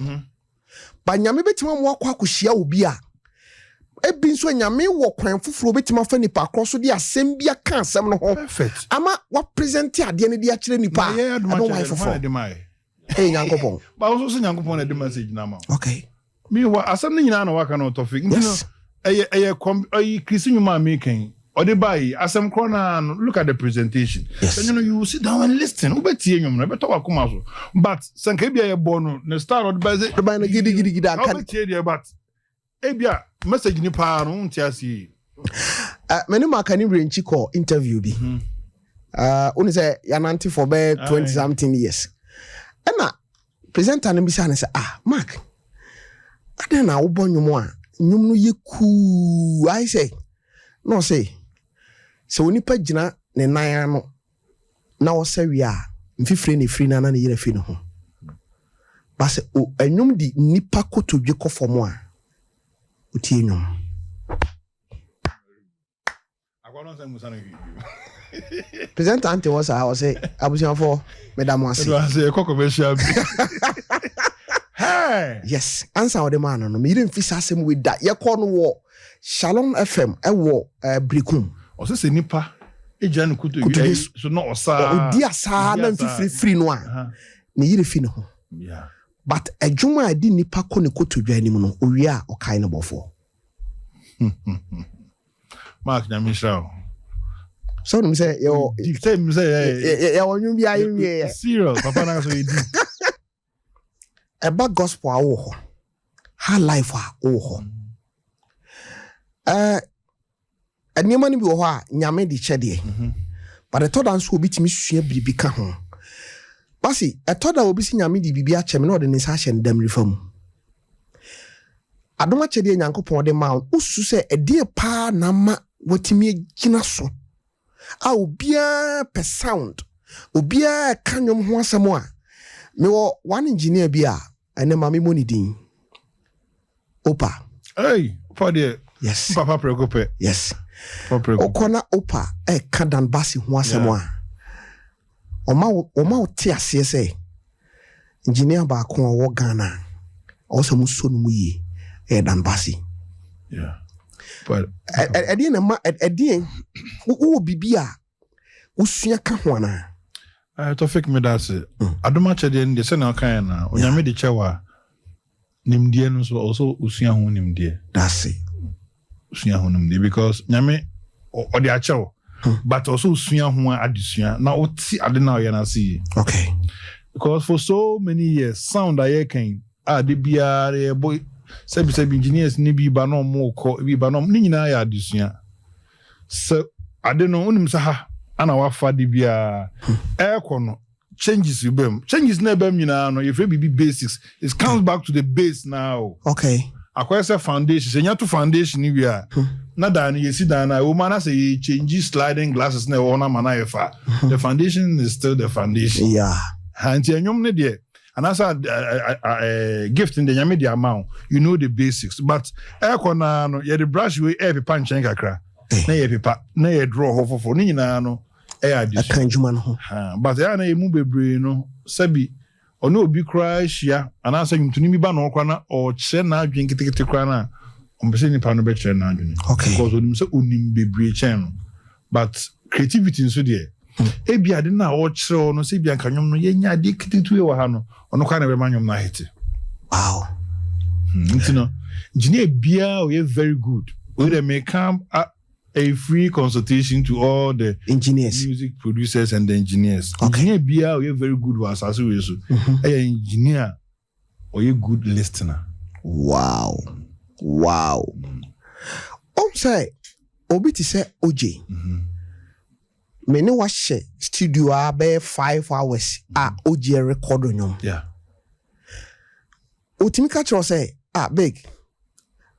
ba nyame betima mo akwa akohia obi a ebi nso nyame wo kwan foforo betima fa nipa kroso de asem bi aka asem no ho perfect ama wa present ade ne de a kire nipa no why foforo nyankopon ba wo so nyankopon na de message na ma okay me wa asem ni nyina na waka no topic ntino eye Christian nyuma making or the buy asem corner look at the presentation then you sit down and listen ubetie nyum na beto wakoma so but sanka bia ye born no start od by the by no gidi aka ubetie there but ebia message ni pa no ntiasi many makani renchi call interview bi oni say yananti for be 20 something years na presenter no bi say na say Mark adan na wo bonyum a nyum no ye ku I say no say so onipa gina ne nan no na wo sawi a mfifire ne firi na na ne yere fi no ho ba se o anyum di nipa kotodwe kofom a otie nyum agwa no say musa no Present ante was I was say for Madam Wasi. Hey. Yes, answer the man no me didn't fit asem with that. Ye call no war Shalom FM wo Brikum. O se nipa ejan kutu so no osa. Odi asa na free no a. Ne yire fi ne ho. Yeah. But adwuma adi nipa ko ne kotu dwa anim no owie a okai ne bofo. Mark na Michelle. So them say yo wonyu bia ye serious papa na so edi. Eba gospel a wo ho. Ha life a wo ho. Anima ni bi wo ho a nyame di chede. But the third answer obi timi sua biribi ka ho. Basi etoda obi si nyame di bibia cheme na ode ne sa hye ndam rifam. Adoma chede nyankopon de ma usu se ede pa na ma watimi gina so. A obia per sound. Obia kanyom ho asem a me wo one engineer bia ene mami moni din. Opa. Hey, Opa there. Yes. Papa preocupe. Yes. Papa preocupe. Okona Opa kadan basi ho asem a. Oma ti ase se engineer ba ko wo Ghana. Also muso no mu yi dan basi. Yeah. But edin na ma edin wo bibia usua ka ho ana. To fake me that say adoma chede ndi se na kan na onyame de chewa nimdie no so also usua ho nimdie. That's it. Usua ho nimdie because nyame o de achewo but also usua ho adesua na oti ade na o na see. Okay. Because for so many years sound aye kan de bia boy sebi engineers ni bi ba no mo ko bi ba no ni nyina ya adesua. So ade no unim sa ha ana wafa de bia no changes na bem nyina no if be basics it comes back to the base now. Okay. Akwese foundation senya to foundation ni bia na dan yesi dan na woman na say change sliding glasses na wona mana efa the foundation is still the foundation. Yeah. Anti anyom ne de and as a gift in the nyame de amount you know the basics but na no ye the brush we e pepa nchen kakra na ye pepa na ye draw hofofo ni nyina no e addition akanjuma no but ya na emu bebre no sabi ono obi kra hia and as nyumtuni mi ba no kra na o kire na adwen kitikiti kra na ombese ni pa no be kire na adwen because onim se onim bebre chen no but creativity nso de ebi ade na o kire no se bi ankanyom no ye nya de kititu e wo ha no ono kwa na be manyom na hete. Wow. Ntino engineer bia we very good we dey make a free consultation to all the engineers, music producers and the engineers. Engineer bia we very good was as we so engineer or you good listener. Wow. Say obi ti say OJ me ne wa she studio be 5 hours OJ record nyom. Yeah. Otimi ka chro say big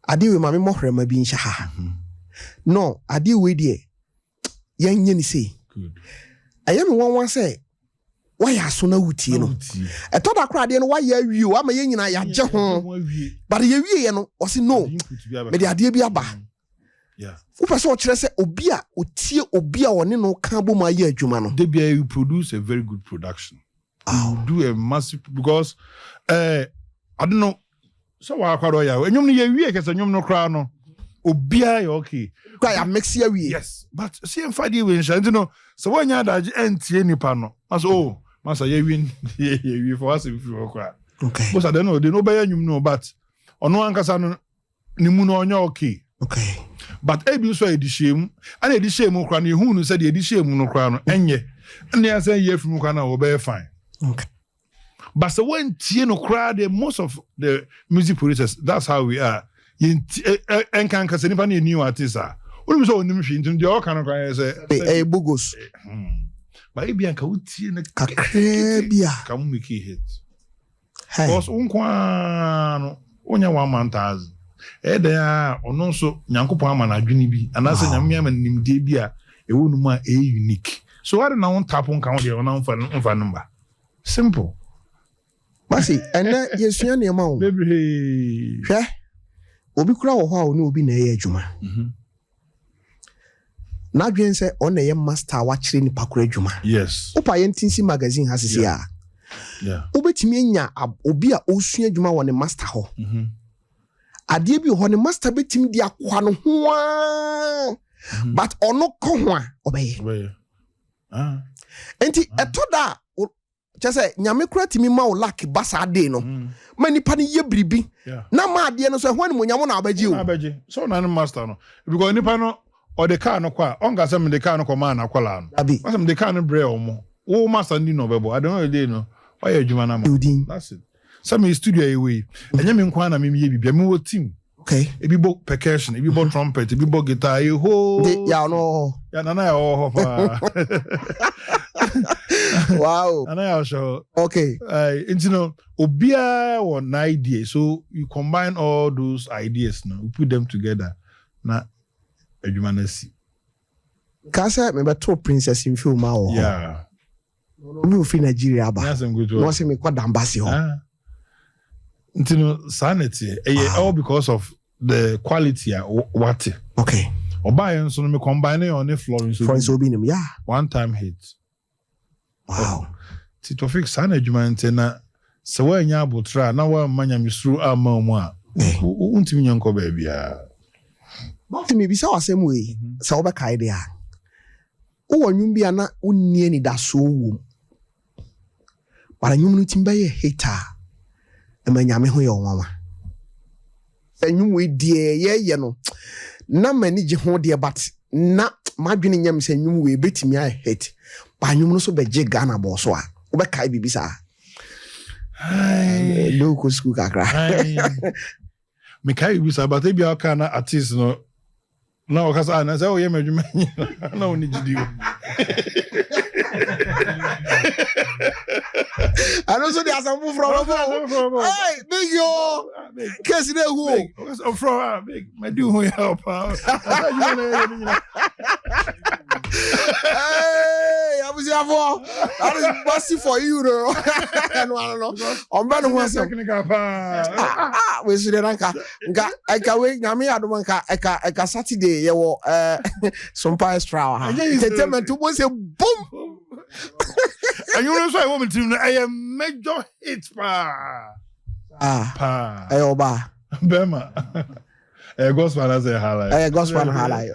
ade we mame mohrema bi ncha ha. No, ade we de yan nye ni say. Good. Ayame won say why aso na wutie no. Eto da kra de no why ya wi o ama ye nyina ya je ho. But ye wi ye no o say no. Me de ade bi aba. Yeah. Upa so kire say obi a otie obi a woni no kan bo ma ye adwuma no. They be you produce a very good production. You do a massive because I don't know so wa kwado ya enyom no ye wi kese enyom no kra no obi a okay. Kwa ya mix ya wi. Yes, but see em fadi we nsha ntino so wanya daje entie nipa no. Aso masa ye wi for us if you kra. Okay. Because I don't know they no be enyom no but ono ankasa no ni mu no onya okay. Okay. But ebi so edishiem and edishiem kra no hu no say the edishiem no kra no enye and ya say ye from kra na wo be fine. Okay. But so when tie no kra the most of the music producers that's how we are. Enkan kase nipa na new artist only so onim hwe ntim de o kan kra say bogos. But ebi anka utie na kakra bia kam make hit. Hey. Because unkwa no onya 1,000 there ono so nyankopon ama na adwene bi anase nyame ama nimde bi a ewo num a unique. So what na won tap on kan de ona mfa number. Simple. Basi ena yesua ne ma wo. Baby. Hwe obi kura wo ho a oni obi na ye adwuma. na adwen sɛ ɔna yɛ master wa kyerɛ ni pakora adwuma yes opa yɛ ntinsi magazine ha sisi a yeah wobɛtumi anya obi a osua adwuma wɔ ne master hɔ adeɛ bi hɔ ne master bɛtumi di akwa no ho but ɔno kɔ ho a ɔbɛyɛ enti ɛtɔ da kyɛ sɛ nyame kora timi ma wo lack basa ade no ma nipa ne yɛ biribi na ma adeɛ no so ɛho ne monyamo na abɛgye wo so na no master no because nipa no or the car no kwa onga se me the car no kwa na kwala no asem the car no bre omo wo master ndi no bebo I don't know dey no why adwuma na ma that's it some studio away enye me nkwa na me ye bibia me wo team okay ebi bo percussion ebi bo trumpet ebi bo guitar ho ya no ya na ya ho pa wow and I also okay you know obia one idea so you combine all those ideas now you put them together na adwuma na si ka say me beto princess in film ma wo yeah we free Nigeria ba yes I'm good to no say me kwa dambasi ho you know sanity all because of the quality what okay oba so me combine on the Florence Obinim yeah one time hit wow to fix an adwuma na se wa nya abotra na wa manya misru ama mu a untimi nyanko ba bia but me bisa wasem we se wo be kai de a wo nwum bia na unnie ni da so wo para nwum no timba ye hater e manyame ho ye onwa nwum we die ye no na mani je ho de but na madwene nyam se nwum we betimi a hate ba nwum no so be je Ghana bo so a wo be kai bibisa ai do ko school kakra me kai bibisa but e bia ka na artist no na o kasa na say o ye madwuma na oni gidi o I know so they are some from hey big yo case dey who from big my do who help hey abusafo that is Bessey for you no no on ban who technical pa we should nka eka we nyame adom nka eka Saturday ye wo some extra ha entertainment wo say boom and you know so I want to I am major hit pa ayoba bema gospel as a highlight gospel highlight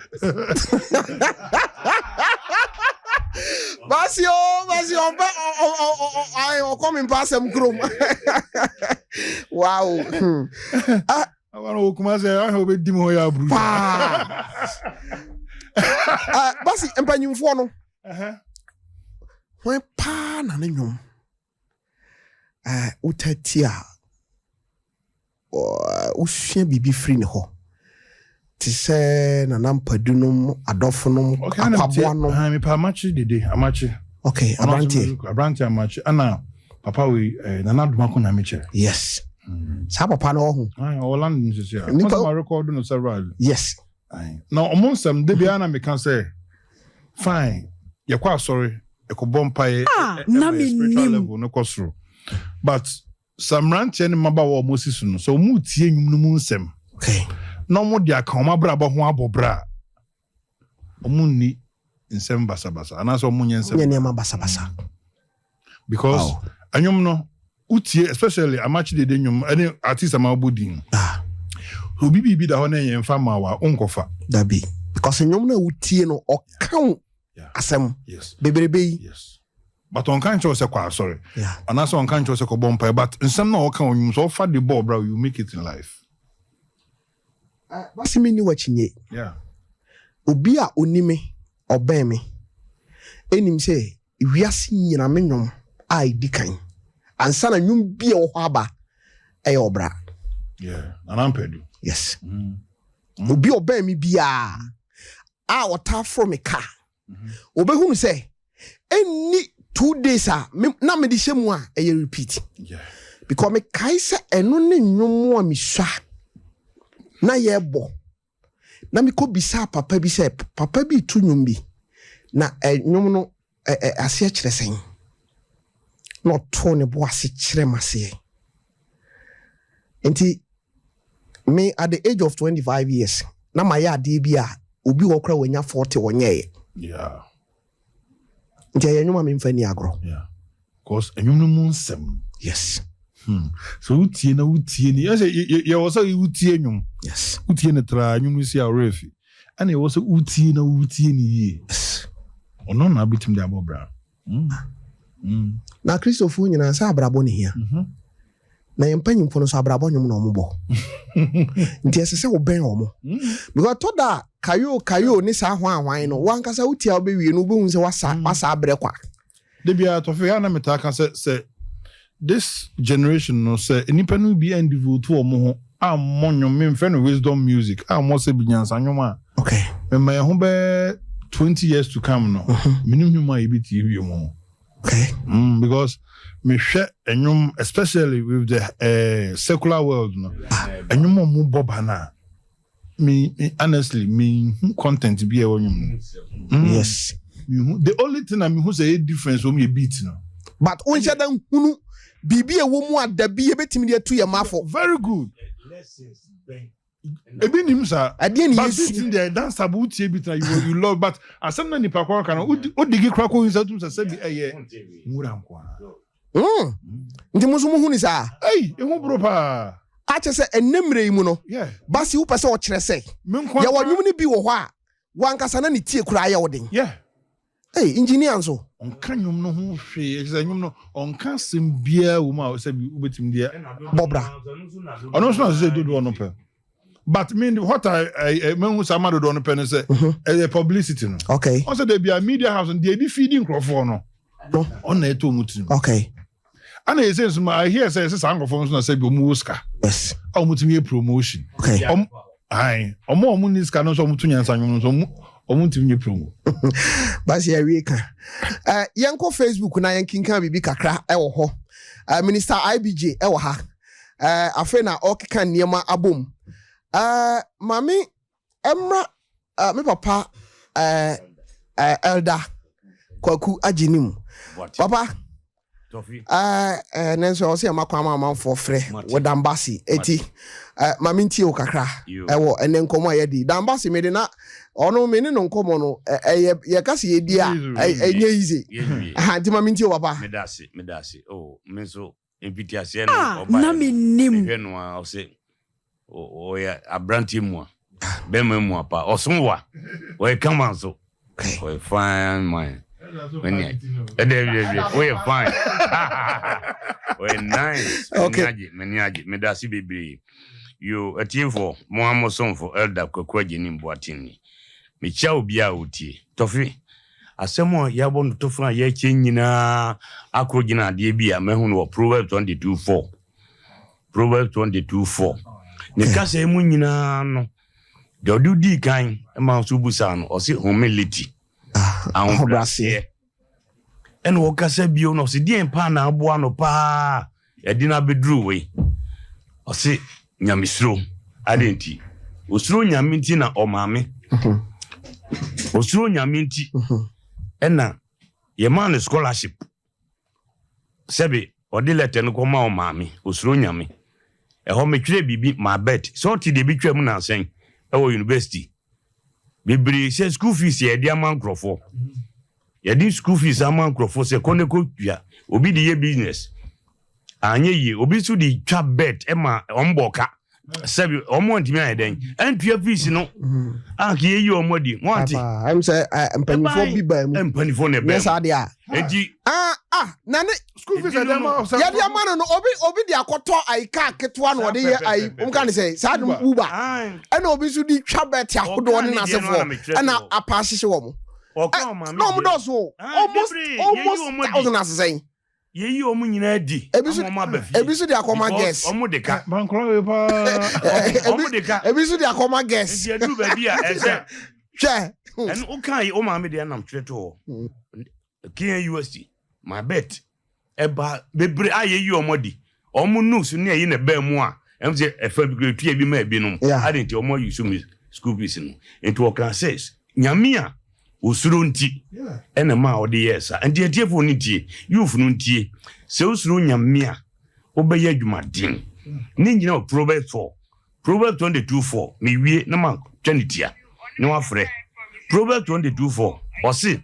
Bessey on I come pass them chrome wow I want to come say I hope it dimo ya bru Bessey empanyimfo no when pa na nyom utati a usua bibi free ne ho ti se na nampadunum adofnum akwaboanom me pa amachi dede amachi okay abranti amachi ana papa we na naduma ko na meche yes sa papa no ho o land nsis ya ma record no several yes na omonsam de bia na me kan say fine ye kwa sorry ekobompae na me level no kosro but some ranch and maba wo Moses no so mu tie nwum no mu nsem okay no mo dia kan ma bra ba ho abobra omunni nsem basabasa ana so omunye nsem nye ma basabasa because anyum no utie especially amachi de nwum any artist ama bodin obi bibi da ho na yen fa ma wa onkofa dabi because nwum na utie no okan asem yes beberebe yes but on can't chose sorry yeah and also on can't chose bompa but in some no can you so far the ball bro you make it in life Bessey me ni wachinye yeah obi a onime oben me enim say wiase nyina me nwom a edikan ansa na nwom bia wo aba e obra yeah and I'm pedu yes obi oben me bia a wota from me car obehunu say any 2 days na me di shemu a e repeat yeah because me kai say eno ne nwom a me swa na ye bo na me ko bisa papa bi say papa bi tu nwom bi na nwom no ase kire sen no to ne bo ase kire mase enti me at the age of 25 years na my ade bi a obi wo kra wanya 40 wonye Yeah. Nti ye nyuma me mfa ni agro. Yeah. Because enyum no mu nsem. Yes. So utie ni. I say you also utie enyum. Yes. Utie ne tra enyum si arefi. And you also utie ni ye. Yes. Ono na bitim de abobra. Na Christopher nyina sa abrabo ne hia. Na yempanyimfo no so abrabo nyum na ombo. Nti esese wo ben omo. Because to da kayo ni sa hwan no wankasa utia obewie no obehu se wasa abre kwa. De bia to fe na metaka say this generation no say enipa no bi and devote omo ho ammonyo memfe no wisdom music ammo se binyansa nwoma. Okay. Me ho be 20 years to come no. Minimum nwoma e biti bi mo. Okay. Because me share enyum especially with the secular world no. Enyum mo bobana. Me honestly me content be e wonyum. Yes. The only thing I mean who say difference when me beat no. But onse dan hunu bibi e wo mu adabi e betimi de atu ye mafo. Very good. Ebi nim sa. Ade ni But yesu. beating the dance about you beat you love but asem na nipa kwa kana odigi kra ko insa tum say bi eye ngura nkwa. Nti musu mu hunu sa. Hey, e ho bro pa. Ache se enemre yi mu no. Yeah. Basi wo pese wo kire se. Ya wonwum ni bi wo ho a wankasa na ne tie kura ya wodin. Yeah. Hey, engineer nso. Onka nyum no ho hwe, say nyum no onka sembia wo ma say bi ubetim de Bobra. ono so na say do no pe. But mean what I mean some do no pe no say publicity no. Okay. Also there be a media house and they feeding crofo no. No. On na eto mutim. Okay. And I say I hear say sankrofo no say bi omu Oscar. Yes. Omutimi promotion. Okay. Omo ni ska no so omutu nyansa nyum so omuntimi promo. Basi ya wika. Yanko Facebook na yankinka bibi kakra ewo ho. Minister IBJ ewo ha. Afe na okeka niema abom. Mami emra me papa elder kwaku aginim. Papa nenso o se makwa amanfo frɛ wo dambasi eti mami ntie o kakra ewo ene nkomo ayedi dambasi me de na ono me ne no nkomo no ye kase ye dia enye easy ha nti mami ntie o papa medasi oh menso empitiase no oba na menim hwe no a o se o ya abranti mu a be mu apa osonwa o come so o fine man when we fine we nice okay medasi bebre you a team for mo amoson for elder kwakwaje ni mboatini me cha obi a otie tofi asemo ya bono tofu a ya che nyina akrogina de bi a mehu no Proverbs 22:4 Proverbs 22:4 ne kasa emu nyina no de odudi kan e ma so busa no o se humility ahombrase en wo kasa bio no se dien pa na aboa no pa e di na bedru we o se nyamisro adenti osuro nyaminti na omame osuro nyaminti ena ye man scholarship sebe odi letter no koma omame osuro nyame e ho metwere bibi my bet so ti de bitwa mu na sen e wo university bibiri se school fees ye dia man crofo ye di school fees man crofo se koneko tua obi di ye business anye yi obi su di twa bet e ma omboka sebi omo ntimi ayeden antua fees no anke ye yi omo di wanti I'm say empanifo bi ba mu empanifo ne be yes ade a enti na ne School fees dem ya dia man no obi di akoto aika ketwa no de ye ai umka ne say sad uber and obi su di twa bet akodo ne na sefo na apasese wo mo no mo do so almost 1000 asesen ye yi omo nyina di ebi su di akoma guess omo de ka bankro pa omo de ka ebi su di akoma guess ye du ba bia ese hwe en o kan yi o ma me de nam tweto kian USD my bet eba bebre aye yi omo di omo news ne yi na ba mu a em se efa bi tu bi ma bi no adenti omo use me school fees no into o kan says nyamia osuro nti ena ma odi yesa enti etiefo ni tie youth no ntie se osuro nyamia obeye adwumaden ni nyina Proverbs 4 Proverbs 22:4 me wie na ma twanitia na wafre Proverbs 22:4 Or see,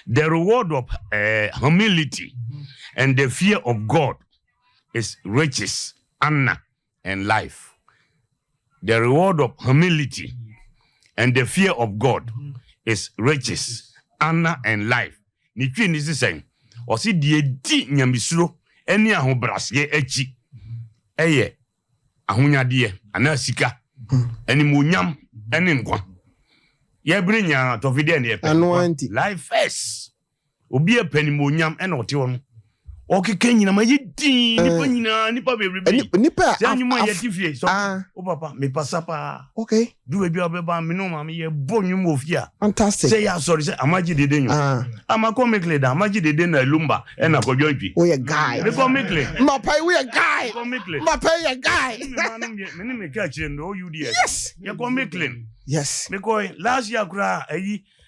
the reward of humility and the fear of God is riches, honor, and life. The reward of humility and the fear of God is riches, honor, and life. Ni twi ni sisen. Or see the di nyamisuro eni ahobrasye echi. Eye ahunyade ana sika eni munyam eni nkwa. Ye brinya to fide ne Anwanti. Life first. Obi e penimonyam ena ote wono. Okeke nyina ma yedi nipa nyina nipa bebrebe. Nipa se anyuma yedi fie so. O papa me pasa pa. Okay. Do be obeba me no ma me ye bonyum ofia. Fantastic. Say ya sorry say amaji dede nyu. Ama come make leader amaji dede na lumba e na kodwo ipi. We a guy. Me come make leader. Mapai we a guy. Come make leader. Mapai a guy. Me me catch no UDS. Yes. You come make leader. Yes. Because last year kura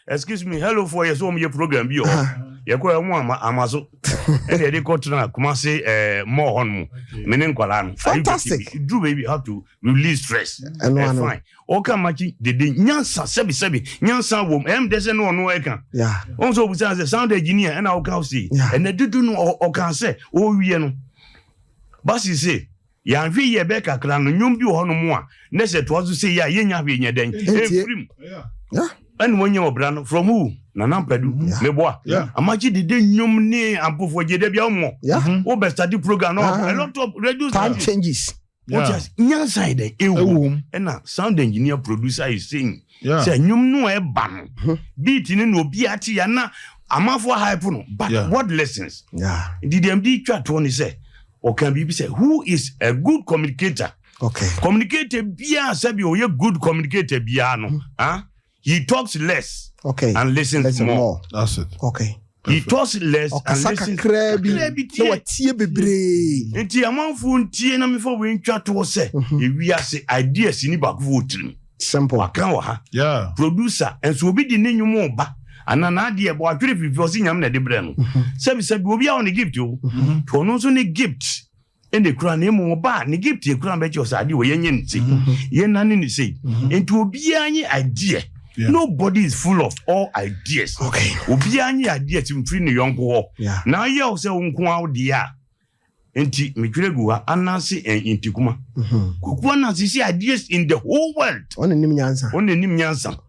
excuse me hello for your so me program bi o. You go amazo. And they go to come say more on me nkwala. Fantastic. Do baby have to release stress. Fine. Oka machi de nyansa sebi nyansa wom dese no no e kan. Yeah. Also we say sound engineer and I can see. And they do no o kan say o wie no. Basi say ya hwe ye be kakra no nyum bi ho no mo a ne se to say ya yenya hwe nya den. Efrim. Yeah. And when you brand from who? Nanam Pedu, Meboa. Amachi did nyum ni ampofo jede bia mo. Yeah. O be study program no a lot of radio time changes. Just nyanside e ewu. Na sound engineer producer is saying. Say nyum no e ba no. Beat ni no obi ati ya na amafo hype no. But what lessons? Yeah. Did them be twa to ni say or can be say who is a good communicator? Okay. Communicator bia sabi o ye good communicator bia no. He talks less and listens more. That's it. Okay. He talks less and listens more. No atie bebre. Enti amanfo ntie na me for we ntwa to se e wi ase ideas ni back vote. Simple. Waka wa ha. Yeah. Producer and so obi di nenwum ba. Anana de e bo atwere fifi o si nyam na de bre no. Sabi obi a on gift o. To no so ne gift. In the crown, name ba ni gift e crown be cho sa de wo yenye nti. Ye nane ni sei. Enti obi anyi idea. Yeah. Nobody is full of all ideas. Okay. Obi anyi ideas mfiri ne yonko ho. Yeah. Na ye o se wonko awo de a. Enti metwere gu ha anansi intikuma. Kuku anansi see ideas in the whole world. Onenim nyansa.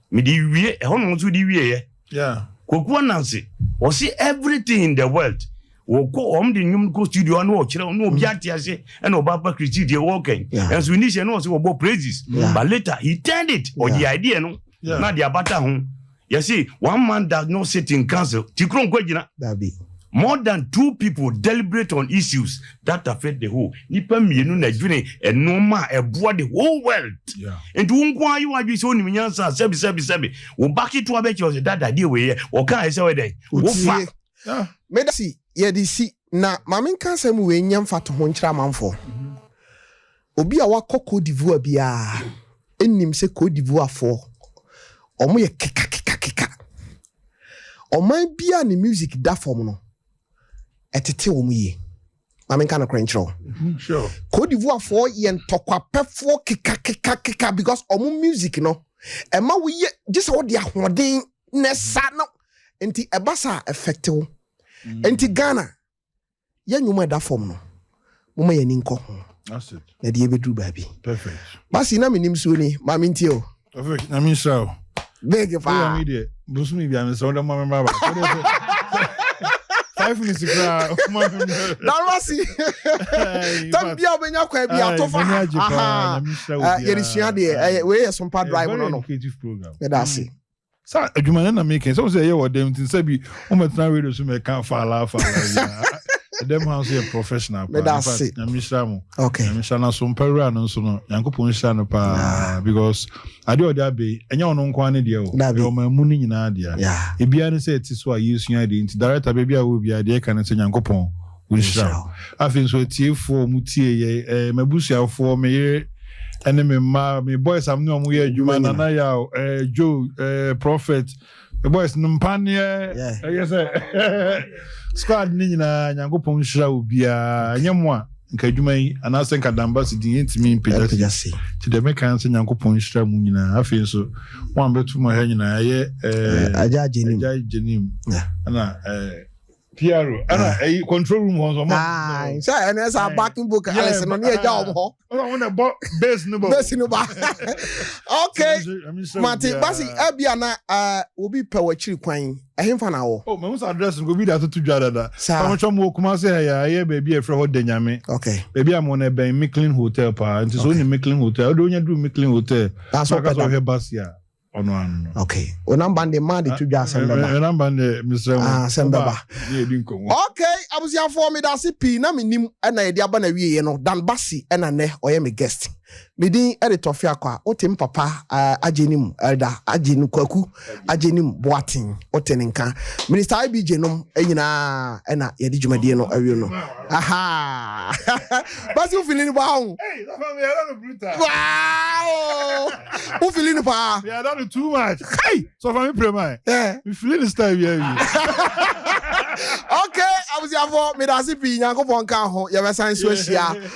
Me di wie e hono nso di wie ye. Yeah. Kuku anansi o see everything in the world. Wo ko om di nyum ko studio no o kire no obi atiase and obaba Christy dey working. And so initially no say obo praises. But later he turned it or the idea no. Na dia bata ho. You see, one man does not sit in council. Tikron kwagina. More than 2 people deliberate on issues that affect the whole. Nipa mienu na dwene enoma eboa the whole world. And wonko ayu adu so ni nyansa sebi. Wo baki to abeki o that idea we o kan ese we dey. Wo fa. Medasi ye di si na mamen kan sem we nyam fato ho nkyra manfo. Obi a wakọ Côte d'Ivoire bia ennim se Côte d'Ivoire fo. Omo ye kika. Oman bia ni music da form no. Etete omo ye. Mamen kan akranchro. Sure. Côte d'Ivoire fo ye ntokwa pefo kika because omo music no. Ema we ye just what dia hoden nessa no. Enti ebasa effective. Enti Ghana ya nyuma da form no. Mama ye ninko. That's it. Na die bedru baby. Perfect. Basi na menim so ni, ma mentio. Perfect. I mean so. Beg fa. Media. Busumi bi am so da mama baba. 5 minutes gra. Na rasi. Tambia obenya kwa bia to fa. Aha. Ye risua de we ye sompa drive no no. Creative program. That's it. Sa adwuma na making so say ye wo dem tin say bi o metna radio so me kan fa la them house a professional. That's it. Okay. Na so mpawura no so no yankopon hia no pa because ade oda be enya ono nkwa ne de o. E ma mu ni nyina de a. E bia ne say ti so a yesu ade nti director be bia wo bia de kan say yankopon hia. Afin so tiefo mu tie ye mabusuafo me ye ene me ma me boys am no mu ye adwuma na na ya Joe prophet the boys numpane yes squad ni nyina nyankopon hira obia nyemo a nkadwuma yi anase nkadamba si din ntimi mpejasi ti de meka nse nyankopon hira mu nyina afei so wan betu mo ha nyina ye aja jenim ana Piero ana control room ho so ma so ene sa backing book Alice no ne eja omo ho na base no ba okay Martin Bessey ebia na obi pe wachiri kwan ehemfa na wo me mus address go bi da to dwada da fa cho mo kuma se ya ye baby e frɛ ho danyame okay baby am na ben Micklin Hotel pa nti so ni Micklin Hotel do nya do Micklin Hotel that's what he Bessey ono okay o number de ma de to dwa asembeba number de Mr. asembeba ye din ko okay abusia for me da si pi na menim na ye de aba na wiye no Dan Bessey na ne oye me guest me din editofi akwa otem papa ajenim elda ajenu kwaku ajenim boatin oteninka minister IBJ nom enyina na ye de dwumadie no awie no aha Bessey you feeling ba ho hey that man we are brutal wow who feeling pa we are done too much hey so for me pray my we feeling this time here okay abusia for me da si pi nyankopon ka ho ye be san so hia